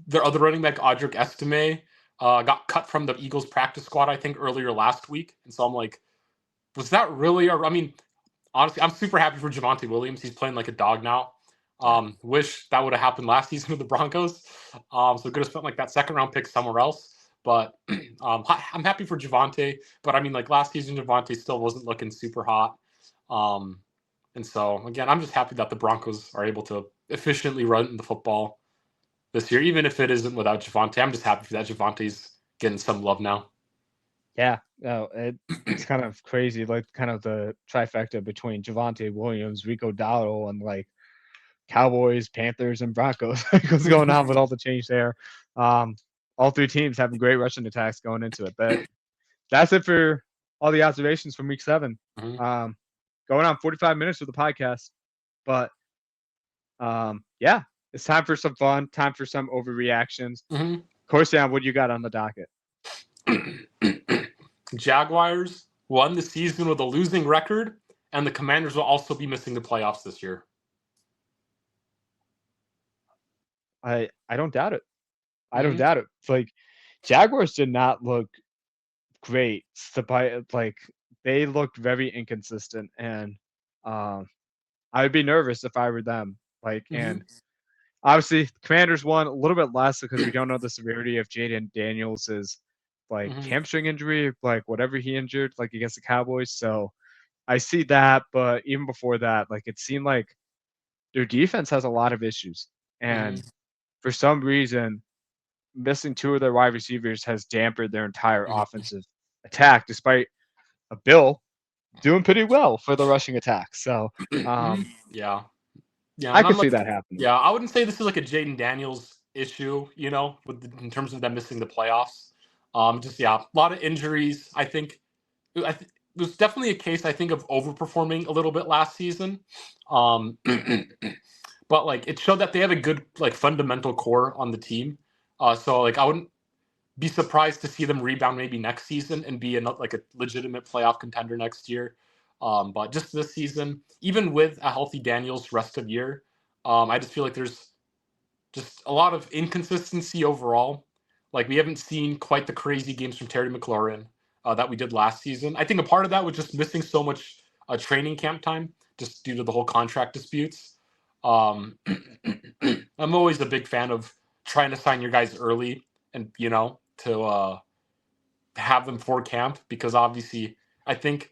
the other running back, Audric Estime, got cut from the Eagles practice squad, I think, earlier last week. And so I'm like, was that really? I mean, honestly, I'm super happy for Javonte Williams. He's playing like a dog now. Wish that would have happened last season with the Broncos. So could have spent like that second round pick somewhere else. But I'm happy for Javonte. But I mean, like last season, Javonte still wasn't looking super hot. And so again, I'm just happy that the Broncos are able to efficiently run the football this year, even if it isn't without Javonte. I'm just happy for that Javonte's getting some love now.
Yeah, no, it's kind of crazy, like kind of the trifecta between Javonte Williams, Rico Dowdle, and like Cowboys, Panthers, and Broncos. Like what's going on with all the change there? All 3 teams having great rushing attacks going into it. But that's it for all the observations from Week 7. Going on 45 minutes with the podcast, but yeah, it's time for some fun, time for some overreactions. Corstian, what you got on the docket?
Jaguars won the season with a losing record, and the Commanders will also be missing the playoffs this year.
I don't doubt it. I don't doubt it. It's like Jaguars did not look great. Like they looked very inconsistent, and I would be nervous if I were them. Like, and obviously, the Commanders won a little bit less because we don't know the severity of Jaden Daniels' like hamstring injury, like whatever he injured, like against the Cowboys. So I see that, but even before that, like it seemed like their defense has a lot of issues, and for some reason, missing 2 of their wide receivers has dampened their entire offensive attack, despite a Bill doing pretty well for the rushing attack. So,
yeah,
I could see that happening.
Yeah, I wouldn't say this is like a Jaden Daniels issue, you know, in terms of them missing the playoffs. A lot of injuries. I think it was definitely a case, I think, of overperforming a little bit last season. But like it showed that they have a good like fundamental core on the team. So like I wouldn't be surprised to see them rebound maybe next season and be like a legitimate playoff contender next year. But just this season, even with a healthy Daniels rest of year, I just feel like there's just a lot of inconsistency overall. Like we haven't seen quite the crazy games from Terry McLaurin that we did last season. I think a part of that was just missing so much training camp time just due to the whole contract disputes. I'm always a big fan of trying to sign your guys early and, you know, to have them for camp because obviously I think,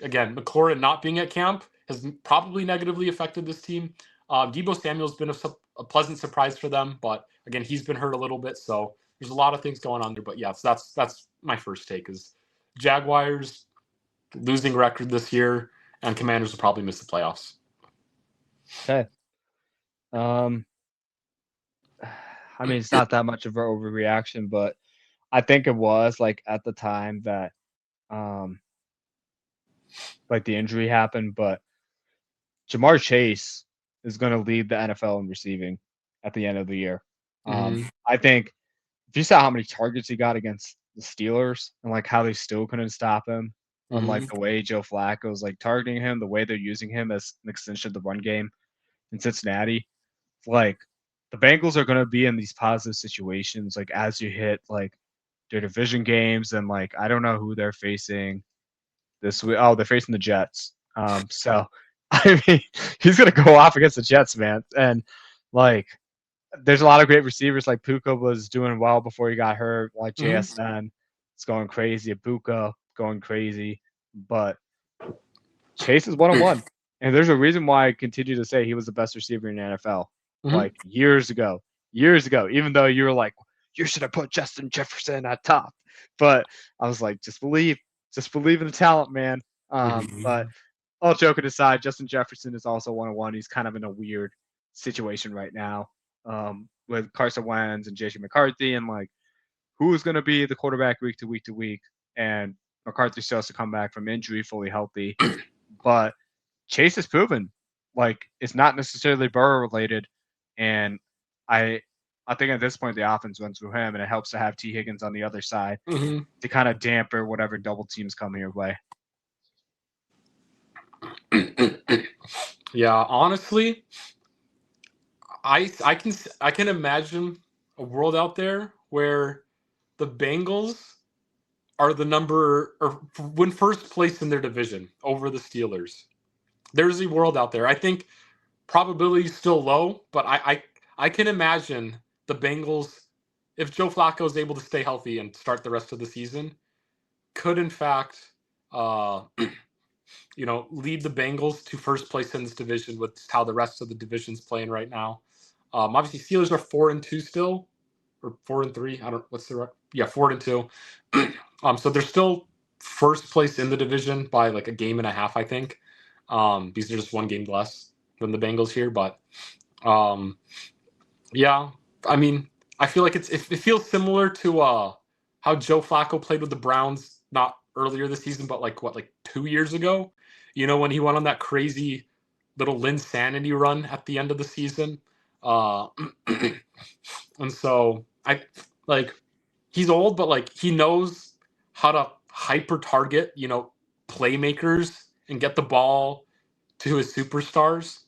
again, McLaurin not being at camp has probably negatively affected this team. Deebo Samuel's been a pleasant surprise for them, but again, he's been hurt a little bit, so there's a lot of things going on there. But yeah, so that's my first take is Jaguars losing record this year, and Commanders will probably miss the playoffs.
Okay. I mean, it's not that much of an overreaction, but I think it was like at the time that like the injury happened, but Jamar Chase is going to lead the NFL in receiving at the end of the year. I think if you saw how many targets he got against the Steelers and like how they still couldn't stop him, on like
Mhm.
the way Joe Flacco's like targeting him, the way they're using him as an extension of the run game in Cincinnati. Like the Bengals are going to be in these positive situations, like as you hit like their division games, and like I don't know who they're facing this week. Oh, they're facing the Jets. So I mean, he's going to go off against the Jets, man, and like there's a lot of great receivers. Like Puka was doing well before he got hurt. Like
Mhm.
JSN, it's going crazy. Puka going crazy, but Chase is 1-on-1, and there's a reason why I continue to say he was the best receiver in the NFL,
Mhm.
like years ago. Years ago, even though you were like, you should have put Justin Jefferson at top, but I was like, just believe in the talent, man. But
Mhm.
all joking aside, Justin Jefferson is also 1-on-1. He's kind of in a weird situation right now, with Carson Wentz and JJ McCarthy, and like who is going to be the quarterback week to week to week. And McCarthy still has to come back from injury fully healthy, but Chase has proven like it's not necessarily Burrow related, and I I think at this point the offense runs through him, and it helps to have T Higgins on the other side
Mhm.
to kind of damper whatever double teams come your way.
Yeah, honestly, I can imagine a world out there where the Bengals are the number or win first place in their division over the Steelers. There's a world out there. I think probability is still low, but I can imagine the Bengals, if Joe Flacco is able to stay healthy and start the rest of the season, could in fact uh, lead the Bengals to first place in this division with how the rest of the division's playing right now. Obviously, Steelers are 4-2 still, or 4-3. I don't. What's the yeah 4-2. So they're still first place in the division by like a game and a half, I think. Because they're just one game less than the Bengals here, but um, yeah, I mean, I feel like it feels similar to how Joe Flacco played with the Browns not earlier this season, but like 2 years ago. When he went on that crazy little Linsanity run at the end of the season. Uh, and so I like he's old, but like he knows how to hyper target, playmakers and get the ball to his superstars.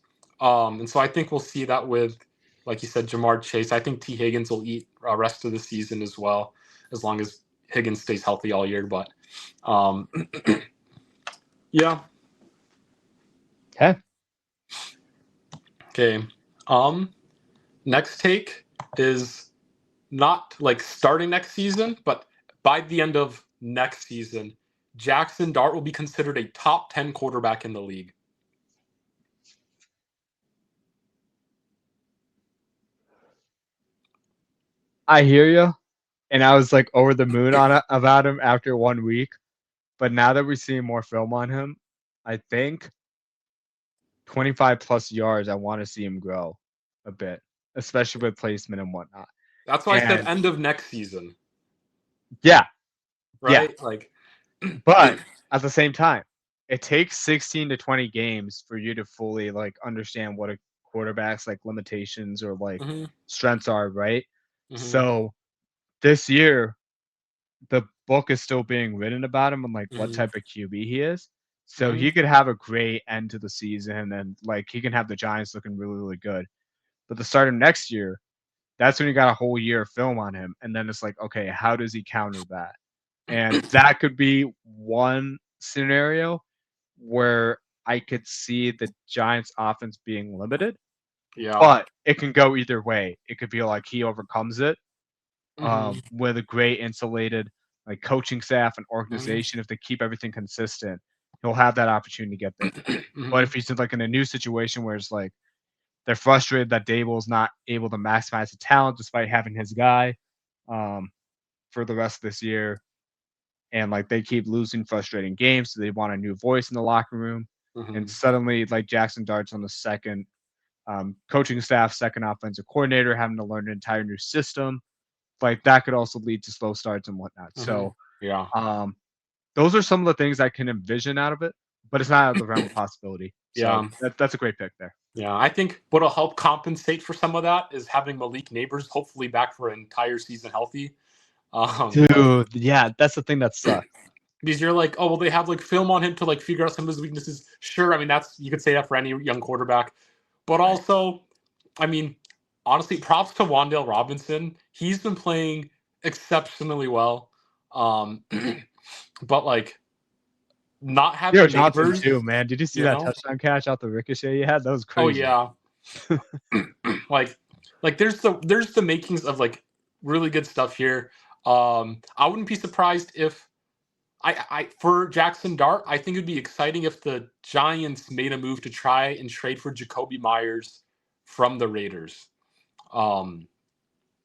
And so I think we'll see that with, like you said, Jamar Chase. I think T. Higgins will eat rest of the season as well, as long as Higgins stays healthy all year. But um, yeah,
Okay.
okay. Um, Next take is not like starting next season, but by the end of next season, Jackson Dart will be considered a top 10 quarterback in the league.
I hear you, and I was like over the moon on it about him after 1 week. But now that we're seeing more film on him, I think 25 plus yards. I want to see him grow a bit, especially with placement and whatnot.
That's why I said
And
end of next season,
yeah, yeah.
right? Like,
But at the same time, it takes 16 to 20 games for you to fully like understand what a quarterback's like limitations or like
mhm,
strengths are, right?
mhm,
So this year, the book is still being written about him and like what
mhm,
type of QB he is. So
mhm,
he could have a great end to the season and like he can have the Giants looking really, really good. But the start of next year, that's when you got a whole year of film on him. And then it's like, okay, how does he counter that? And that could be one scenario where I could see the Giants offense being limited,
yeah,
but it can go either way. It could be like he overcomes it
mhm,
with a great insulated like coaching staff and
mhm,
organization. If they keep everything consistent, he'll have that opportunity to get there. But if
mhm,
he's in like in a new situation where it's like they're frustrated that Dable's not able to maximize the talent despite having his guy um, for the rest of this year, and like they keep losing frustrating games, so they want a new voice in the locker room. And
mhm,
suddenly, like Jackson Dart's on the second coaching staff, second offensive coordinator, having to learn an entire new system. Like that could also lead to slow starts and whatnot.
mhm,
So
yeah,
um, those are some of the things I can envision out of it, but it's not out of the realm of possibility. So
yeah.
that's a great pick there.
Yeah, I think what'll help compensate for some of that is having Malik Neighbors hopefully back for an entire season healthy. But
Dude, yeah, that's the thing that sucks.
Because you're like, oh well, they have like film on him to like figure out some of his weaknesses. Sure, I mean you could say that for any young quarterback, but
Right.
also, I mean, honestly, props to Wandale Robinson. He's been playing exceptionally well, um, but like not
Theo
having
Johnson
neighbors,
too, man. Did you see
you
that
know.
touchdown catch out the ricochet he had? That was
Oh
crazy.
yeah, like there's the makings of like really good stuff here. I wouldn't be surprised if I for Jackson Dart, I think it'd be exciting if the Giants made a move to try and trade for Jacoby Myers from the Raiders. Um,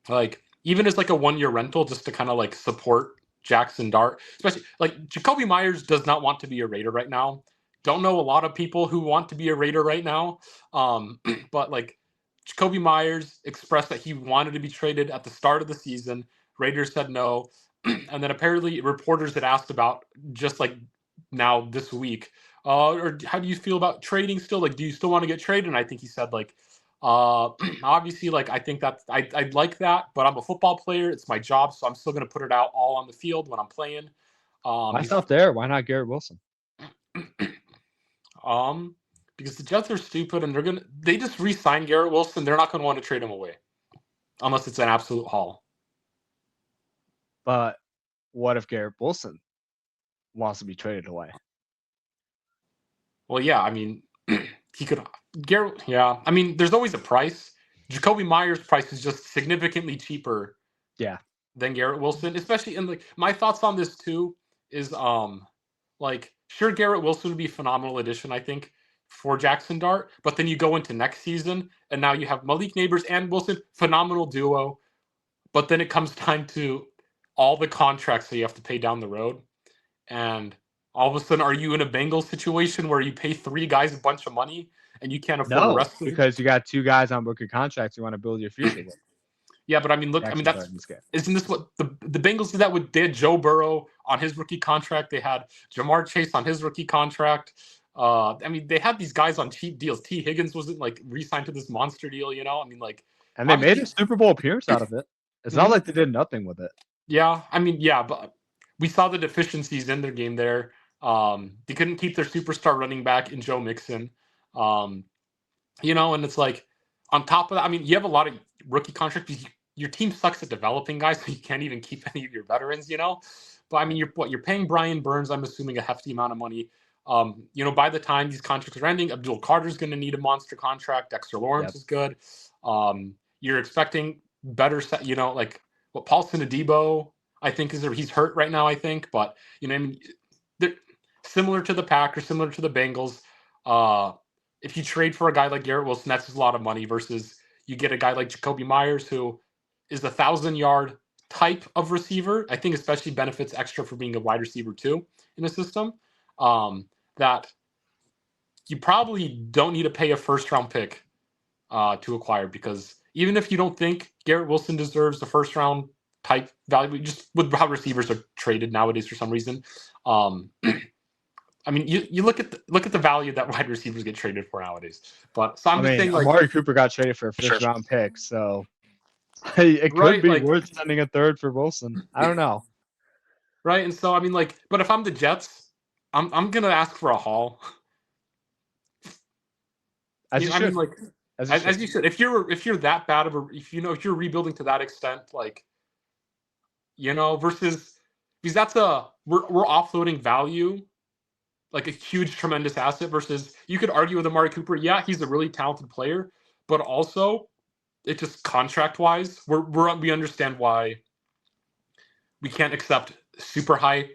like even as like a 1 year rental just to kind of like support Jackson Dart. Especially like Jacoby Myers does not want to be a Raider right now. Don't know a lot of people who want to be a Raider right now. But like Jacoby Myers expressed that he wanted to be traded at the start of the season. Raiders said no. And then apparently reporters had asked about just like now this week, or how do you feel about trading still? Like, do you still want to get traded? And I think he said like, obviously, like I think that I'd like that, but I'm a football player. It's my job, so I'm still going to put it out all on the field when I'm playing.
Why
Because,
stop there? Why not Garrett Wilson?
um, because the Jets are stupid and they just re-sign Garrett Wilson. They're not going to want to trade him away unless it's an absolute haul.
But what if Garrett Wilson wants to be traded away?
Well, yeah, I mean, he could Garrett. Yeah, I mean, there's always a price. Jacoby Myers' price is just significantly cheaper
Yeah.
than Garrett Wilson, especially in like my thoughts on this too is like sure Garrett Wilson would be a phenomenal addition, I think, for Jackson Dart, but then you go into next season and now you have Malik Neighbors and Wilson, phenomenal duo, but then it comes time to all the contracts that you have to pay down the road, and all of a sudden are you in a Bengals situation where you pay three guys a bunch of money and you can't afford the
No,
rest of them?
because you got two guys on rookie contracts you want to build your future with.
Yeah, but I mean, look, I mean,
Jackson Dart
that's
in this game.
isn't this what the Bengals did that with? They had Joe Burrow on his rookie contract. They had Jamar Chase on his rookie contract. I mean, they had these guys on cheap deals. T. Higgins wasn't like re-signed to this monster deal, you know. I mean, like
And they made a
obviously,
Super Bowl appearance out of it. It's not
mhm.
like they did nothing with it.
Yeah. I mean, yeah, but we saw the deficiencies in their game there. They couldn't keep their superstar running back in Joe Mixon. Um, you know, and it's like on top of that, I mean, you have a lot of rookie contracts. Your team sucks at developing guys, so you can't even keep any of your veterans, you know. But I mean, you're paying Brian Burns, I'm assuming, a hefty amount of money. You know, by the time these contracts are ending, Abdul Carter's going to need a monster contract. Dexter Lawrence
Yep.
is good. You're expecting better, you know, like what Paulson Adebo, I think he's hurt right now, I think, but you know, I mean, they're similar to the Packers, similar to the Bengals. If you trade for a guy like Garrett Wilson, that's a lot of money versus you get a guy like Jacoby Myers, who is a 1,000-yard type of receiver. I think especially benefits extra for being a wide receiver too in the system. That you probably don't need to pay a first-round pick to acquire, because even if you don't think Garrett Wilson deserves the first-round type value, just with how receivers are traded nowadays for some reason. I mean, you look at the value that wide receivers get traded for nowadays. But so I'm
I
just
mean,
saying, like,
Amari Cooper got traded for a first round pick, so it could
right,
be
like,
worth sending a third for Wilson. I don't know.
right, and so I mean, like, but if I'm the Jets, I'm gonna ask for a haul.
As you
I mean,
should.
like,
As you should.
as you said, if you're that bad of a, if you're rebuilding to that extent, like, you know, versus because we're offloading value, like a huge, tremendous asset, versus you could argue with Amari Cooper. Yeah, he's a really talented player, but also it just contract wise, we understand why we can't accept super high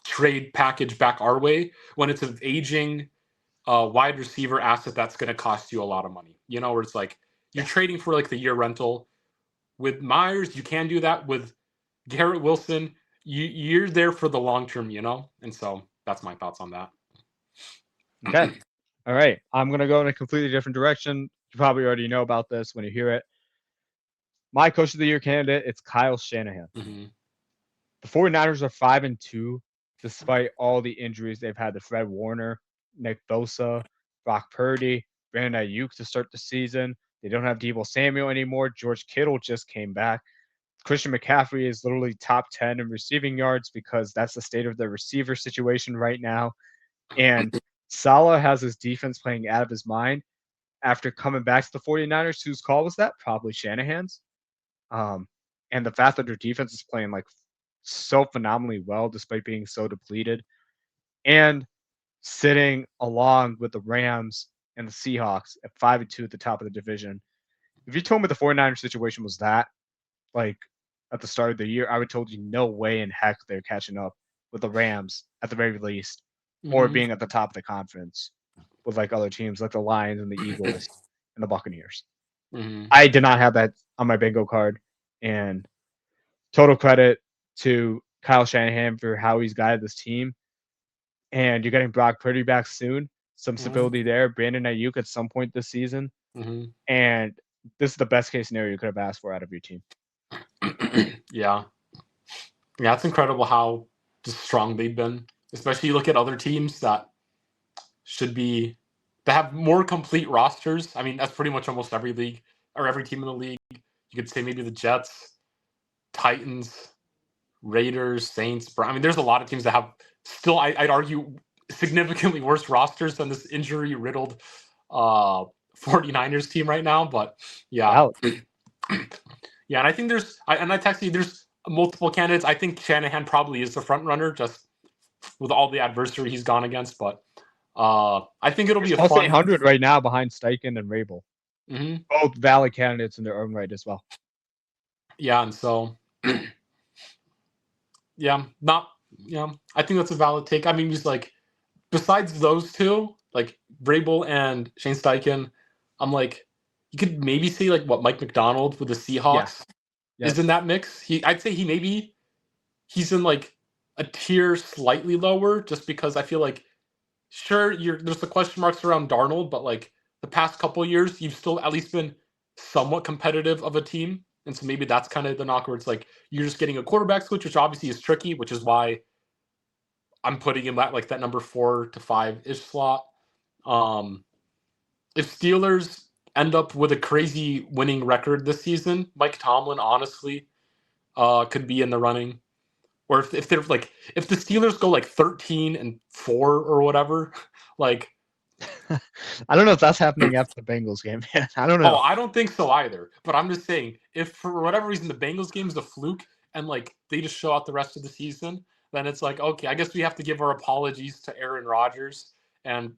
trade package back our way when it's an aging wide receiver asset that's going to cost you a lot of money. You know, where it's like you're
Yeah.
trading for like the year rental. With Myers, you can do that. With Garrett Wilson, you're there for the long term, you know? And so that's my thoughts on that.
Okay. All right. I'm going to go in a completely different direction. You probably already know about this when you hear it. My coach of the year candidate, it's Kyle Shanahan.
Mm-hmm.
The 49ers are 5-2, despite all the injuries they've had to Fred Warner, Nick Bosa, Brock Purdy, Brandon Ayuk to start the season. They don't have Deebo Samuel anymore. George Kittle just came back. Christian McCaffrey is literally top 10 in receiving yards because that's the state of the receiver situation right now. And Salah has his defense playing out of his mind after coming back to the 49ers. Whose call was that? Probably Shanahan's. Um, and the fact that their defense is playing like so phenomenally well despite being so depleted and sitting along with the Rams and the Seahawks at 5-2 at the top of the division. If you told me the 49ers situation was that, like at the start of the year, I would have told you no way in heck they're catching up with the Rams at the very least, or
Mhm.
being at the top of the conference with like other teams like the Lions and the Eagles and the Buccaneers.
Mhm.
I did not have that on my bingo card, and total credit to Kyle Shanahan for how he's guided this team. And you're getting Brock Purdy back soon. Some
Mhm.
stability there. Brandon Ayuk at some point this season.
Mhm.
And this is the best case scenario you could have asked for out of your team.
Yeah. Yeah, it's incredible how just strong they've been. Especially you look at other teams that should be that have more complete rosters. I mean, that's pretty much almost every league or every team in the league. You could say maybe the Jets, Titans, Raiders, Saints. I mean, there's a lot of teams that have still, I'd argue, significantly worse rosters than this injury riddled 49ers team right now. But yeah.
Wow.
Yeah, and I think I texted you, there's multiple candidates. I think Shanahan probably is the front runner just with all the adversity he's gone against. But I think it'll
He's
be a
plus
fun.
800 right now behind Steichen and Rabel.
Mhm.
Both valid candidates in their own right as well.
Yeah, and so yeah, I think that's a valid take. I mean, just like besides those two, like Vrabel and Shane Steichen, I'm like, you could maybe say like what Mike McDonald with the
Yeah.
Seahawks
Yep.
is in that mix. I'd say he's in like a tier slightly lower, just because I feel like sure there's the question marks around Darnold, but like the past couple of years, you've still at least been somewhat competitive of a team. And so maybe that's kind of the knock where it's like you're just getting a quarterback switch, which obviously is tricky, which is why I'm putting him at like that number 4 to 5 ish slot. Um, if Steelers end up with a crazy winning record this season, Mike Tomlin honestly could be in the running. Or if they're like if the Steelers go like 13-4 or whatever, like
I don't know if that's happening after the Bengals game, man. I don't
oh,
know.
I don't think so either. But I'm just saying, if for whatever reason the Bengals game is a fluke and like they just show out the rest of the season, then it's like, okay, I guess we have to give our apologies to Aaron Rodgers and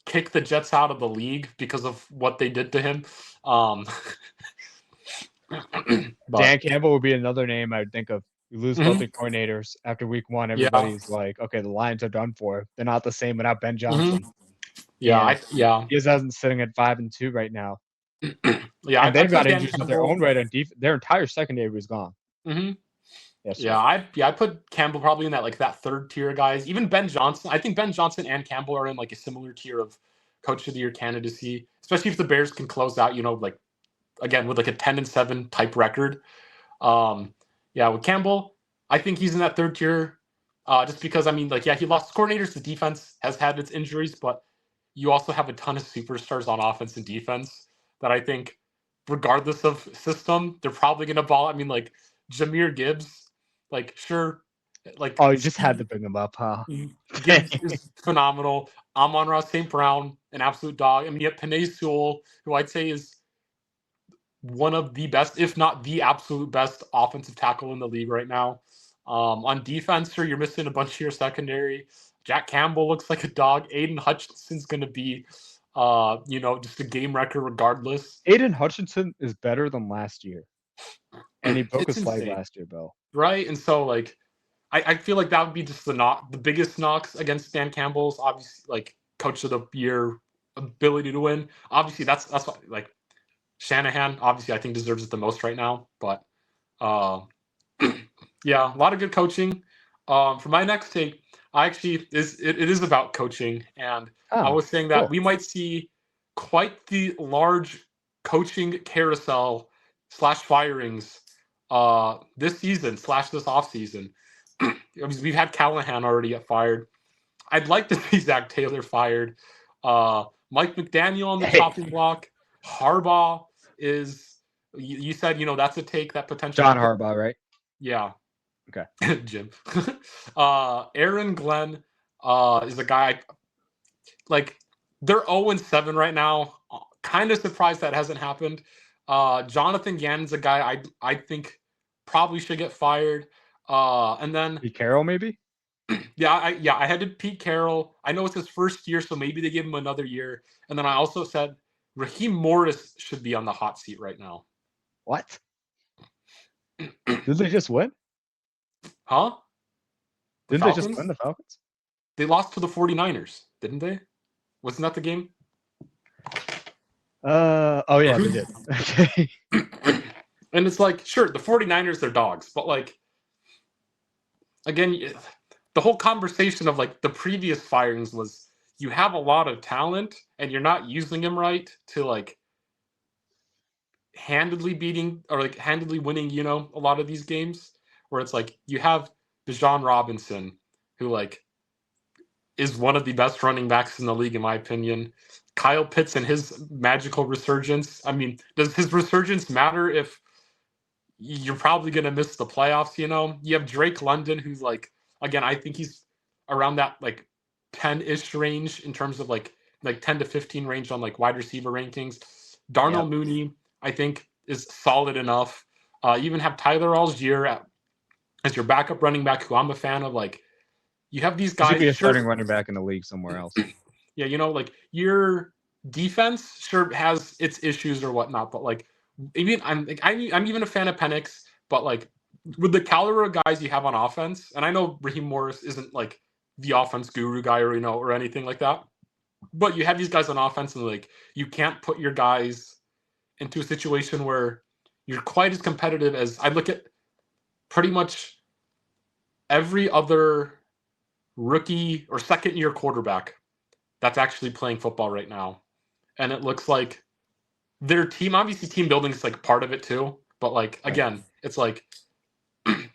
kick the Jets out of the league because of what they did to him.
Dan
But
Campbell would be another name I would think of. You lose both the coordinators after week one.
yeah,
Everybody's like, okay, the Lions are done for. They're not the same without Ben
mhm.
Johnson.
yeah,
And
yeah,
he isn't sitting at 5-2 right now.
yeah.
And they've
I'd put
got
Dan
injuries of their
Campbell.
own right on defense. Their entire secondary was gone
Hmm.
yesterday.
Yeah, I put Campbell probably in that third tier of guys. Even Ben Johnson. I think Ben Johnson and Campbell are in like a similar tier of coach of the year candidacy, especially if the Bears can close out, like again with like a 10-7 type record. Yeah, with Campbell, I think he's in that third tier. Just because I mean, like, yeah, he lost coordinators. The defense has had its injuries, but you also have a ton of superstars on offense and defense that I think, regardless of system, they're probably going to ball. I mean, like Jameer Gibbs, like sure, like
Oh, you just had to bring him up, huh?
Gibbs is phenomenal. Amon-Ra St. Brown, an absolute dog. I mean, you have Penei Sewell, who I'd say is one of the best, if not the absolute best, offensive tackle in the league right now. On defense, sure, you're missing a bunch of your secondary. Jack Campbell looks like a dog. Aiden Hutchinson's going to be, just a game wrecker regardless.
Aiden Hutchinson is better than last year. And he broke
It's
his leg
insane,
last year, Bill.
right? And so, like, I feel like that would be just the biggest knocks against Dan Campbell's obviously like coach of the year ability to win. Obviously, that's what, like Shanahan. Obviously, I think deserves it the most right now. But yeah, a lot of good coaching. For my next take, it is about coaching, and I
Oh,
was saying that
cool.
we might see quite the large coaching carousel slash firings this season slash this off season. We've had Callahan already get fired. I'd like to see Zach Taylor fired. Mike McDaniel on the
Hey,
chopping block. Harbaugh is You said that's a take that potentially.
John Harbaugh, right?
Yeah.
Okay.
Jim. Aaron Glenn is a guy like they're 0-7 right now. Kind of surprised that hasn't happened. Jonathan Gannon's a guy I think probably should get fired. And then
Pete Carroll, maybe?
I had to Pete Carroll. I know it's his first year, so maybe they give him another year. And then I also said Raheem Morris should be on the hot seat right now.
What? Did they just win?
Huh?
Didn't they just win, the Falcons?
They lost to the 49ers, didn't they? Wasn't that the game?
Oh yeah, they did. Okay.
And it's like, sure, the 49ers, they're dogs, but like, again, the whole conversation of like the previous firings was you have a lot of talent and you're not using them right to like handedly beating or like handedly winning, a lot of these games where it's like you have Bijan Robinson, who like is one of the best running backs in the league, in my opinion. Kyle Pitts and his magical resurgence. I mean, does his resurgence matter if you're probably going to miss the playoffs? You have Drake London, who's like, again, I think he's around that like 10-ish range in terms of like 10 to 15 range on like wide receiver rankings. Darnell Mooney, I think, is solid enough. You even have Tyler Algier as your backup running back, who I'm a fan of. Like, you have these guys.
He should be a starting running back in the league somewhere else.
Yeah, like your defense sure has its issues or whatnot, but like even I'm even a fan of Penix, but like with the caliber of guys you have on offense, and I know Raheem Morris isn't like the offense guru guy or anything like that, but you have these guys on offense, and like you can't put your guys into a situation where you're quite as competitive as I look at pretty much every other rookie or second year quarterback that's actually playing football right now. And it looks like their team, obviously team building is like part of it too. But like, again, it's like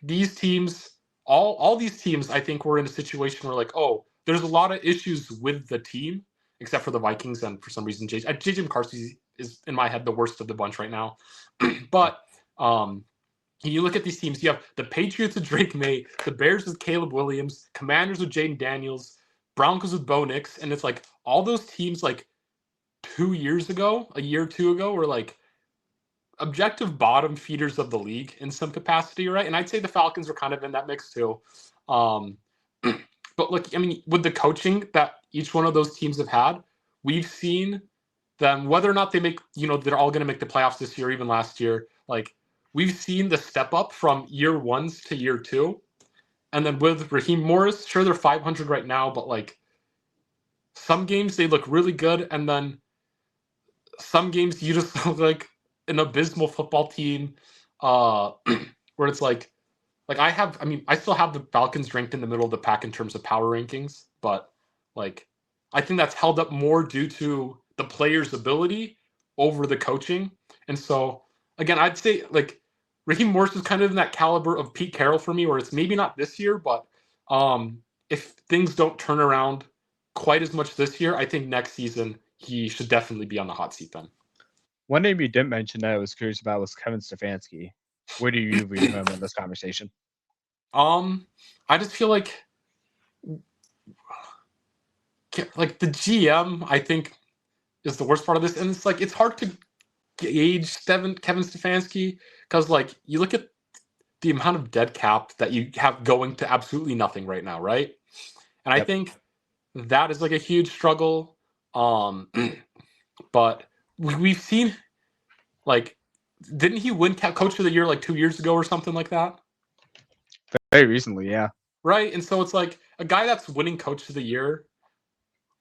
these teams, all these teams, I think were in a situation where like, oh, there's a lot of issues with the team, except for the Vikings. And for some reason, JJ McCarthy is in my head the worst of the bunch right now. But you look at these teams, you have the Patriots with Drake May, the Bears with Caleb Williams, Commanders with Jaden Daniels, Broncos with Bo Nix, and it's like all those teams like a year or two ago, were like objective bottom feeders of the league in some capacity, right? And I'd say the Falcons were kind of in that mix too. But look, I mean, with the coaching that each one of those teams have had, we've seen them, whether or not they make, they're all going to make the playoffs this year, even last year, like we've seen the step up from year ones to year two. And then with Raheem Morris, sure, they're 500 right now, but like some games they look really good. And then some games you just look like an abysmal football team where it's like I still have the Falcons ranked in the middle of the pack in terms of power rankings, but like I think that's held up more due to the players' ability over the coaching. And so again, I'd say like Raheem Morris is kind of in that caliber of Pete Carroll for me, where it's maybe not this year, but if things don't turn around quite as much this year, I think next season he should definitely be on the hot seat then.
One name you didn't mention that I was curious about was Kevin Stefanski. Where do you view him in this conversation?
I just feel like the GM, I think, is the worst part of this. And it's like it's hard to gauge Kevin Stefanski because like you look at the amount of dead cap that you have going to absolutely nothing right now, right? And I think that is like a huge struggle. But we've seen, like, didn't he win Coach of the Year like 2 years ago or something like that?
Very recently, yeah.
Right, and so it's like a guy that's winning Coach of the Year.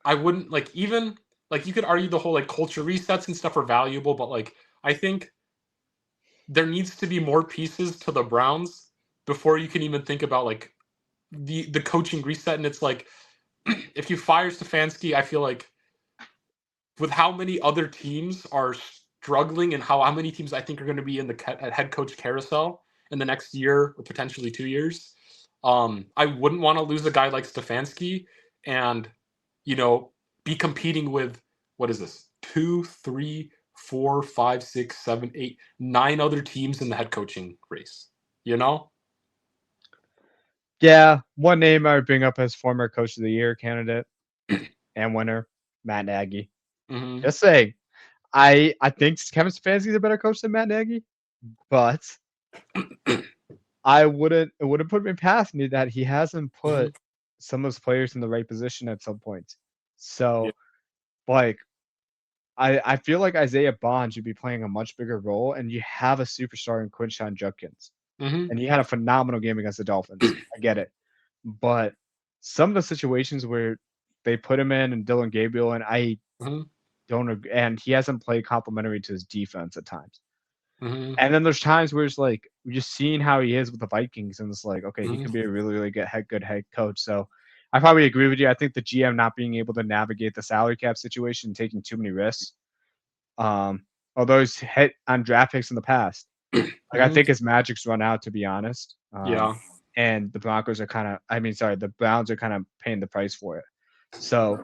I wouldn't even you could argue the whole like culture resets and stuff are valuable, but like I think there needs to be more pieces to the Browns before you can even think about like the coaching reset. And it's like if you fire Stefanski, I feel like with how many other teams are struggling and how many teams I think are going to be in the head coach carousel in the next year or potentially 2 years, I wouldn't want to lose a guy like Stefanski and, be competing with, what is this, 2, 3 4, 5, 6, 7, 8, 9 other teams in the head coaching race. You know?
Yeah, one name I would bring up as former coach of the year candidate and winner, Matt Nagy.
Hmm.
Just saying, I think Kevin Stefanski's a better coach than Matt Nagy, but it wouldn't put me past me that he hasn't
Hmm.
put some of his players in the right position at some point.
Yeah.
So, like, I feel like Isaiah Bond should be playing a much bigger role, and you have a superstar in Quinshon Judkins,
Hmm.
and he had a phenomenal game against the Dolphins. I get it, but some of the situations where they put him in and Dylan Gabriel, and I
Hmm.
don't agree, and he hasn't played complementary to his defense at times.
Hmm.
And then there's times where it's like we're just seeing how he is with the Vikings, and it's like, okay, he
Hmm.
can be a really, really good head coach. So I probably agree with you. I think the GM not being able to navigate the salary cap situation, taking too many risks. Um, although he's hit on draft picks in the past, like I
Hmm.
think his magic's run out to be honest.
Yeah.
And the Broncos are kind of, I mean, sorry, the Browns are kind of paying the price for it. So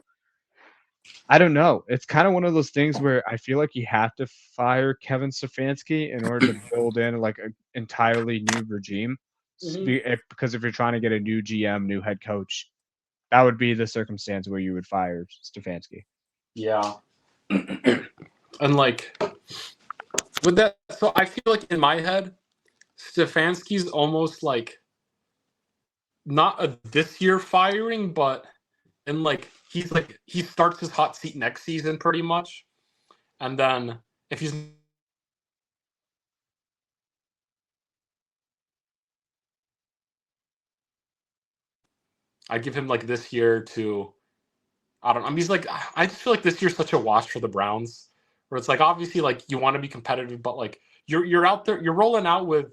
I don't know. It's kind of one of those things where I feel like you have to fire Kevin Stefanski in order to build in like an entirely new regime.
Hmm.
Because if you're trying to get a new GM, new head coach, that would be the circumstance where you would fire Stefanski.
Yeah. And like with that, so I feel like in my head, Stefanski's almost not a this year firing, but and he starts his hot seat next season pretty much, and then if he's I give him like this year to I don't know. I mean, he's like I just feel like this year's such a wash for the Browns, where it's like obviously like you want to be competitive, but like you're out there you're rolling out with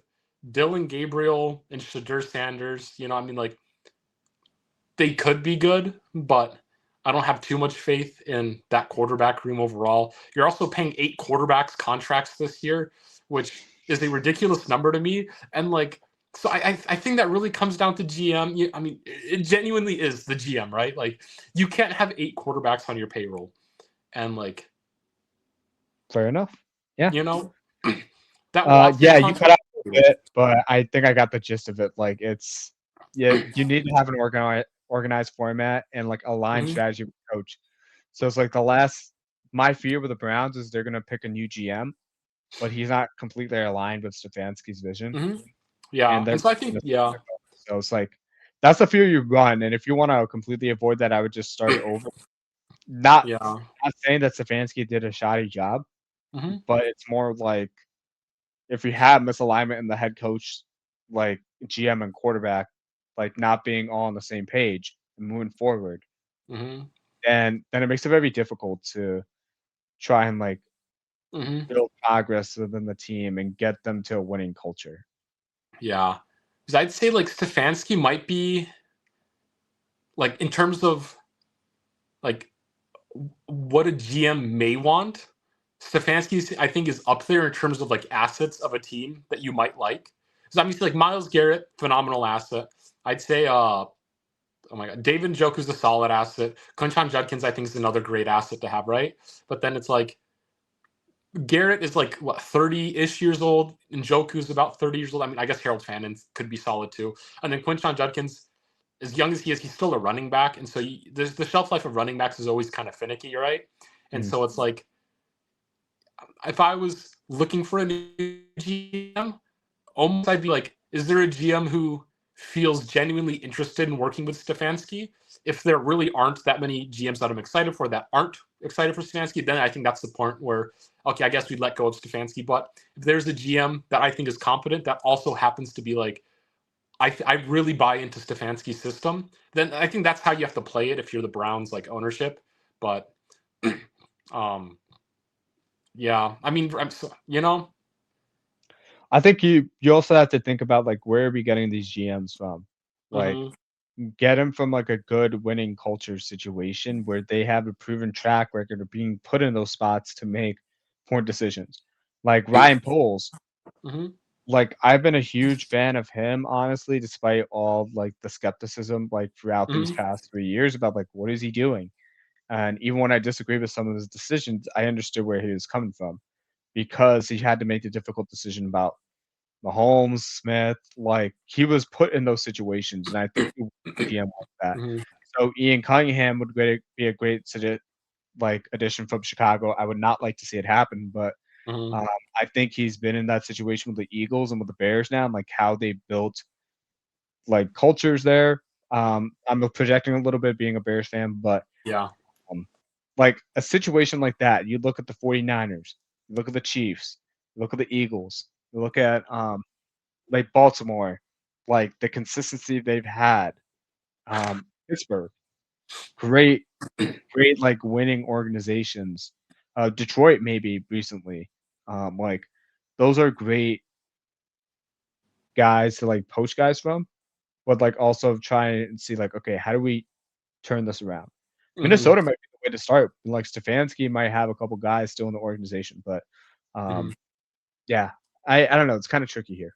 Dylan Gabriel and Shadur Sanders. You know, I mean like they could be good, but I don't have too much faith in that quarterback room overall. You're also paying 8 quarterbacks contracts this year, which is a ridiculous number to me. And like, so I think that really comes down to GM. I mean, it genuinely is the GM, right? Like, you can't have 8 quarterbacks on your payroll, and like,
Fair enough. Yeah.
you know, that Watson
Yeah, you cut
contract.
out a bit, but I think I got the gist of it. Like it's yeah, you need to have an organized format and like aligned
Hmm.
strategy with coach. So it's like the last my fear with the Browns is they're gonna pick a new GM, but he's not completely aligned with Stefanski's vision,
Hmm.
and
Yeah,
they're
and so I
gonna
think
stick
yeah.
with it. So it's like that's the fear you run, and if you want to completely avoid that, I would just start over. Not
Yeah.
not saying that Stefanski did a shoddy job,
Hmm.
but it's more like if we have misalignment in the head coach, like GM and quarterback, like not being all on the same page and moving forward,
Hmm.
and then it makes it very difficult to try and like
Hmm.
build progress within the team and get them to a winning culture.
Yeah, because I'd say like Stefanski might be like in terms of like what a GM may want. Stefanski, I think, is up there in terms of like assets of a team that you might like. Because obviously, like Miles Garrett, phenomenal asset. I'd say, oh my god, David Njoku's a solid asset. Quinton Judkins, I think, is another great asset to have, right? But then it's like Garrett is like what 30-ish years old, and Njoku's about 30 years old. I mean, I guess Harold Fannin could be solid too. And then Quinton Judkins, as young as he is, he's still a running back, and so there's the shelf life of running backs is always kind of finicky, right? And
Mhm.
so it's like if I was looking for a new GM, almost I'd be like, is there a GM who feels genuinely interested in working with Stefanski? If there really aren't that many GMs that I'm excited for that aren't excited for Stefanski, then I think that's the point where, okay, I guess we'd let go of Stefanski. But if there's a GM that I think is competent that also happens to be like, I really buy into Stefanski's system, then I think that's how you have to play it if you're the Browns like ownership. But um, yeah, I mean,
I think you also have to think about like where are we getting these GMs from? Like
mhm,
get them from like a good winning culture situation where they have a proven track record of being put in those spots to make poor decisions. Like Ryan Poles,
mhm,
like I've been a huge fan of him, honestly, despite all like the skepticism like throughout these
mhm,
past 3 years about like what is he doing? And even when I disagree with some of his decisions, I understood where he was coming from because he had to make the difficult decision about Mahomes, Smith. Like he was put in those situations, and I think he GM like that.
Mhm,
So Ian Cunningham would be a great addition from Chicago. I would not like to see it happen, but
mhm,
um, I think he's been in that situation with the Eagles and with the Bears now, and like how they built like cultures there. I'm projecting a little bit being a Bears fan, but
yeah.
um, like a situation like that, you look at the 49ers, you look at the Chiefs, you look at the Eagles, you look at like Baltimore, like the consistency they've had. Pittsburgh, great, great like winning organizations. Detroit maybe recently. Like those are great guys to like poach guys from, but like also try and see like, okay, how do we turn this around?
Mhm,
Minnesota might be the way to start. Like Stefanski might have a couple guys still in the organization, but
mhm.
um, yeah, I don't know. It's kind of tricky here.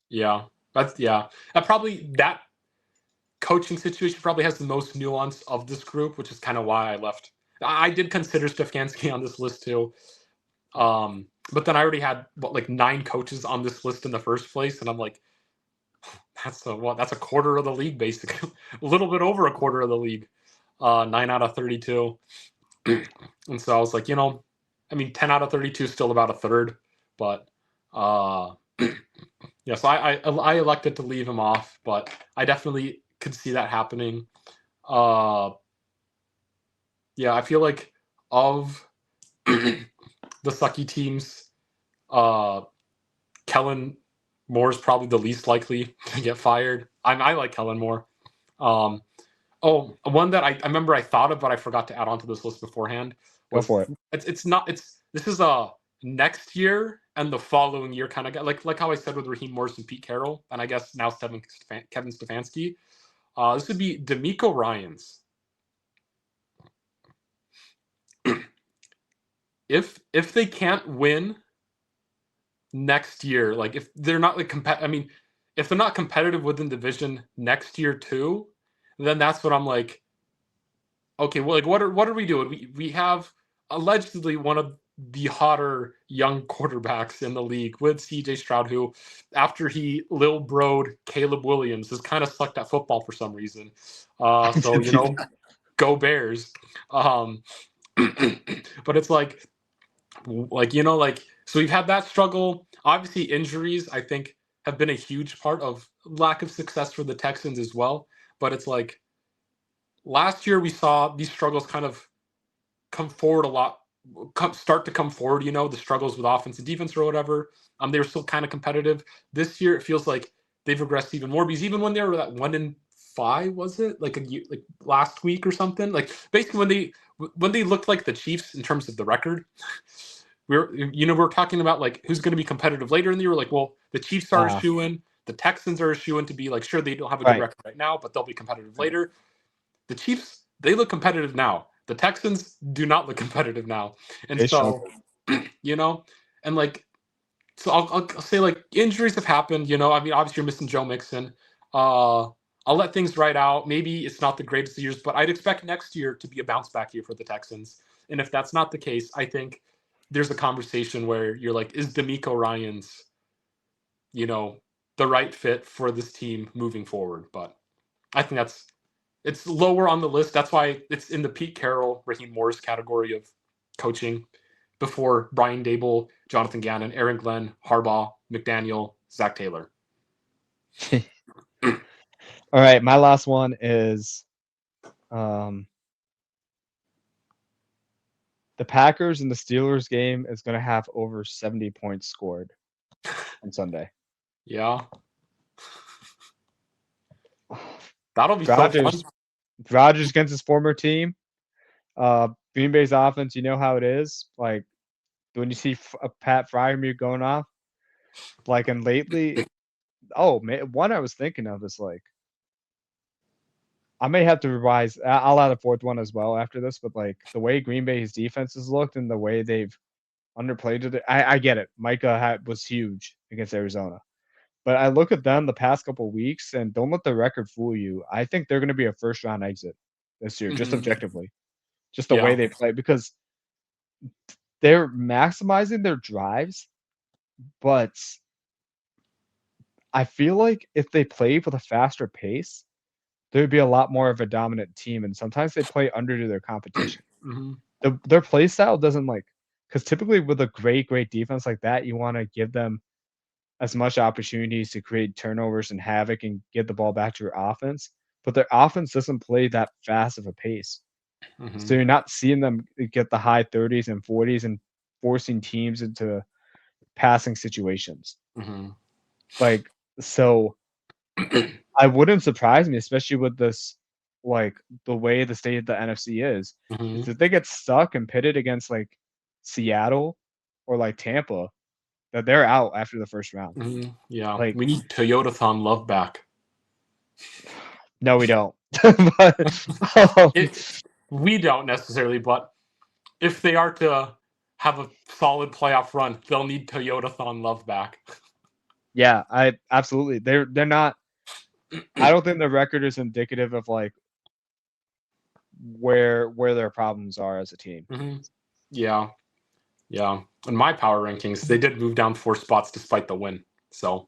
Yeah. That's yeah. And probably that coaching situation probably has the most nuance of this group, which is kind of why I left. I did consider Stefanski on this list too. But then I already had like 9 coaches on this list in the first place, and I'm like, that's a quarter of the league basically, a little bit over a quarter of the league, 9 out of 32, and so I was like, I mean, 10 out of 32 is still about a third, but uh, yeah, so I elected to leave him off, but I definitely could see that happening. Uh, yeah, I feel like of the sucky teams, uh, Kellen Moore is probably the least likely to get fired. I like Kellen Moore. Um, one that I remember I thought of, but I forgot to add onto this list beforehand
Go
was
for it.
it's not it's this is a next year and the following year kind of guy, like how I said with Raheem Morris and Pete Carroll, and I guess now Kevin Stefanski. This would be D'Amico Ryans. If they can't win next year, like if they're not like I mean, if they're not competitive within division next year too, then that's what I'm like. Okay, well, like what are we doing? We have allegedly one of the hotter young quarterbacks in the league with C.J. Stroud, who, after he Lil Broed Caleb Williams, has kind of sucked at football for some reason.
I
So
did see that.
go Bears. Um, but it's like so we've had that struggle. Obviously, injuries I think have been a huge part of lack of success for the Texans as well. But it's like last year we saw these struggles kind of come forward a lot, start to come forward. The struggles with offense and defense or whatever. They were still kind of competitive. This year, it feels like they've regressed even more because even when they were at 1-5, was it like like last week or something? Like basically when they looked like the Chiefs in terms of the record. We're talking about like who's going to be competitive later in the year. We're like, well, the Chiefs are a
Uh,
shoe in, the Texans are a shoe in to be like, sure, they don't have a good
right,
record right now, but they'll be competitive
right.
later. The Chiefs, they look competitive now. The Texans do not look competitive now. And
They
so,
struggled.
and like, so I'll say like injuries have happened. I mean, obviously you're missing Joe Mixon. I'll let things ride out. Maybe it's not the greatest of years, but I'd expect next year to be a bounce back year for the Texans. And if that's not the case, I think there's a conversation where you're like, is D'Amico Ryans, you know, the right fit for this team moving forward? But I think it's lower on the list. That's why it's in the Pete Carroll, Raheem Morris category of coaching before Brian Dable, Jonathan Gannon, Aaron Glenn, Harbaugh, McDaniel, Zach Taylor.
All right, my last one is um, the Packers and the Steelers game is going to have over 70 points scored on Sunday.
Yeah, that'll be so fun.
Rodgers, Rodgers against his former team. Green Bay's offense, you know how it is. Like when you see a Pat Fryermuth going off, like and lately, oh man, one I was thinking of is like I may have to revise. I'll add a fourth one as well after this, but like the way Green Bay's defense has looked and the way they've underplayed it, I get it. Micah was huge against Arizona, but I look at them the past couple of weeks and don't let the record fool you. I think they're going to be a first round exit this year, just
Mhm.
objectively. just the way they play, because they're maximizing their drives, but I feel like if they played with a faster pace, there'd be a lot more of a dominant team, and sometimes they play under to their competition.
Mm-hmm.
Their play style doesn't like, because typically with a great defense like that, you wanna give them as much opportunities to create turnovers and havoc and get the ball back to your offense, but their offense doesn't play that fast of a pace. So
Mm-hmm.
you're not seeing them get the high 30s and 40s and forcing teams into passing situations.
Mm-hmm.
Like, so I wouldn't surprise me, especially with this, like, the way the state of the NFC is
Mm-hmm.
if they get stuck and pitted against, like, Seattle or, like, Tampa, that they're out after the first round.
Mm-hmm. Yeah,
Like,
we need Toyotathon love back.
no, we don't. But,
It, we don't necessarily, but if they are to have a solid playoff run, they'll need Toyotathon love back.
yeah, I absolutely. They're not. I don't think the record is indicative of like where their problems are as a team.
Mm-hmm. Yeah, yeah. In my power rankings, they did move down 4 spots despite the win. So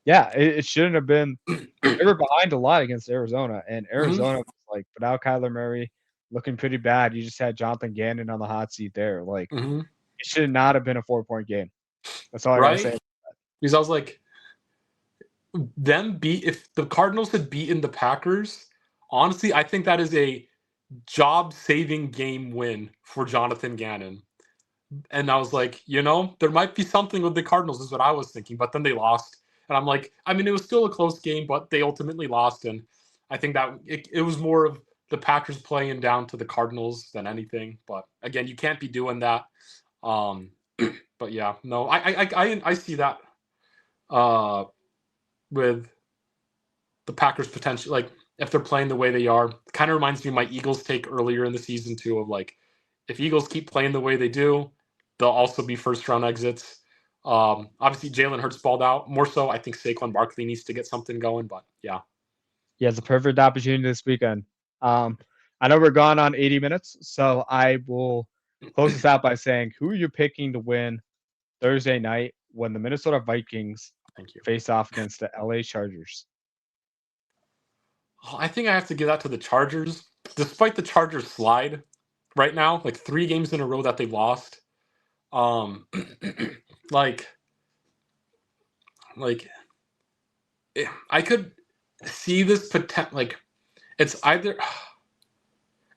Yeah, it shouldn't have been. They were behind a lot against Arizona, and
mm-hmm.
Arizona was like without Kyler Murray looking pretty bad. You just had Jonathan Gannon on the hot seat there. Like
Mm-hmm.
it should not have been a 4 point game. That's all I gotta
Right?
say.
Because I was like, if the Cardinals had beaten the Packers, honestly, I think that is a job-saving game win for Jonathan Gannon. And I was like, there might be something with the Cardinals, is what I was thinking. But then they lost, and I'm like, I mean, it was still a close game, but they ultimately lost, and I think that it was more of the Packers playing down to the Cardinals than anything. But again, you can't be doing that. Um, but yeah, no, I see that uh, with the Packers potential, like if they're playing the way they are, kind of reminds me of my Eagles take earlier in the season too, of like if Eagles keep playing the way they do, they'll also be first round exits. Obviously Jalen Hurts balled out more so. I think Saquon Barkley needs to get something going, but yeah.
Yeah, it's a perfect opportunity this weekend. Um, I know we're gone on 80 minutes, so I will close this out by saying who are you picking to win Thursday night when the Minnesota Vikings
Thank you.
face off against the LA Chargers?
I think I have to give that to the Chargers, despite the Chargers slide right now, like 3 games in a row that they've lost. Um, like like I could see this potential. Like it's either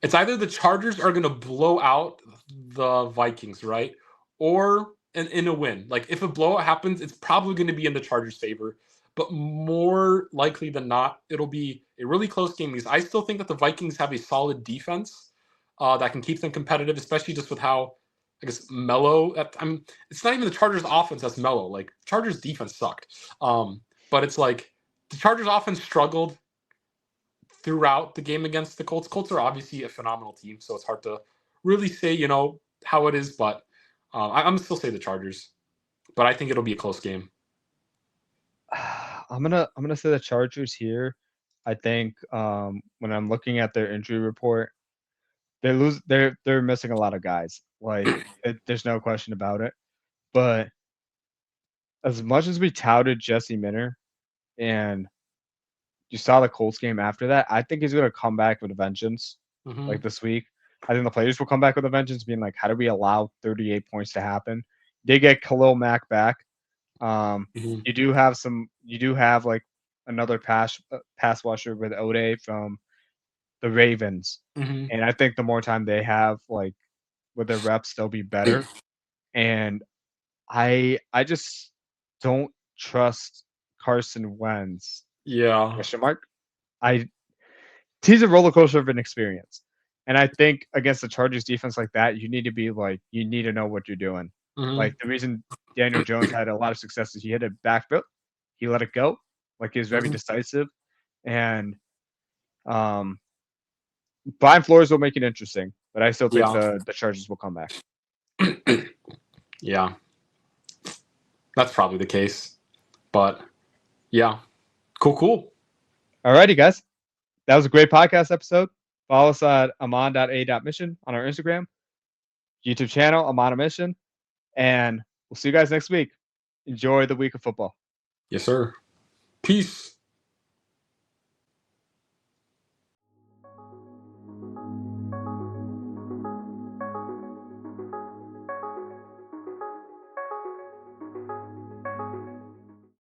the Chargers are going to blow out the Vikings, right? Or in a win. Like if a blowout happens, it's probably going to be in the Chargers' favor. But more likely than not, it'll be a really close game because I still think that the Vikings have a solid defense that can keep them competitive, especially just with how I guess mellow. It's not even the Chargers' offense that's mellow. Like Chargers' defense sucked, but it's like the Chargers' offense struggled throughout the game against the Colts. Colts are obviously a phenomenal team, so it's hard to really say, how it is. But I'm still say the Chargers, but I think it'll be a close game.
I'm gonna say the Chargers here. I think when I'm looking at their injury report, they're missing a lot of guys. Like there's no question about it. But as much as we touted Jesse Minter and you saw the Colts game after that, I think he's gonna come back with a vengeance,
Mm-hmm.
like this week. I think the players will come back with a vengeance, being like, how do we allow 38 points to happen? They get Khalil Mack back. Um,
Mm-hmm.
you do have like another pass rusher with Ode from the Ravens,
Mm-hmm.
and I think the more time they have, like with their reps, they'll be better. And I just don't trust Carson Wentz.
Yeah.
Question mark. I He's a roller coaster of an experience, and I think against the Chargers defense like that, you need to be like you need to know what you're doing.
Mm-hmm.
Like the reason Daniel Jones had a lot of success is he hit a back foot, he let it go, like he was very
Mm-hmm.
decisive, and um, Brian Flores will make it interesting, but I still think
Yeah.
the Chargers will come back.
Yeah. That's probably the case. But yeah. Cool.
Alrighty, guys, that was a great podcast episode. Follow us at amon.a.mission on our Instagram, YouTube channel, Amon a Mission, and we'll see you guys next week. Enjoy the week of football.
Yes, sir. Peace.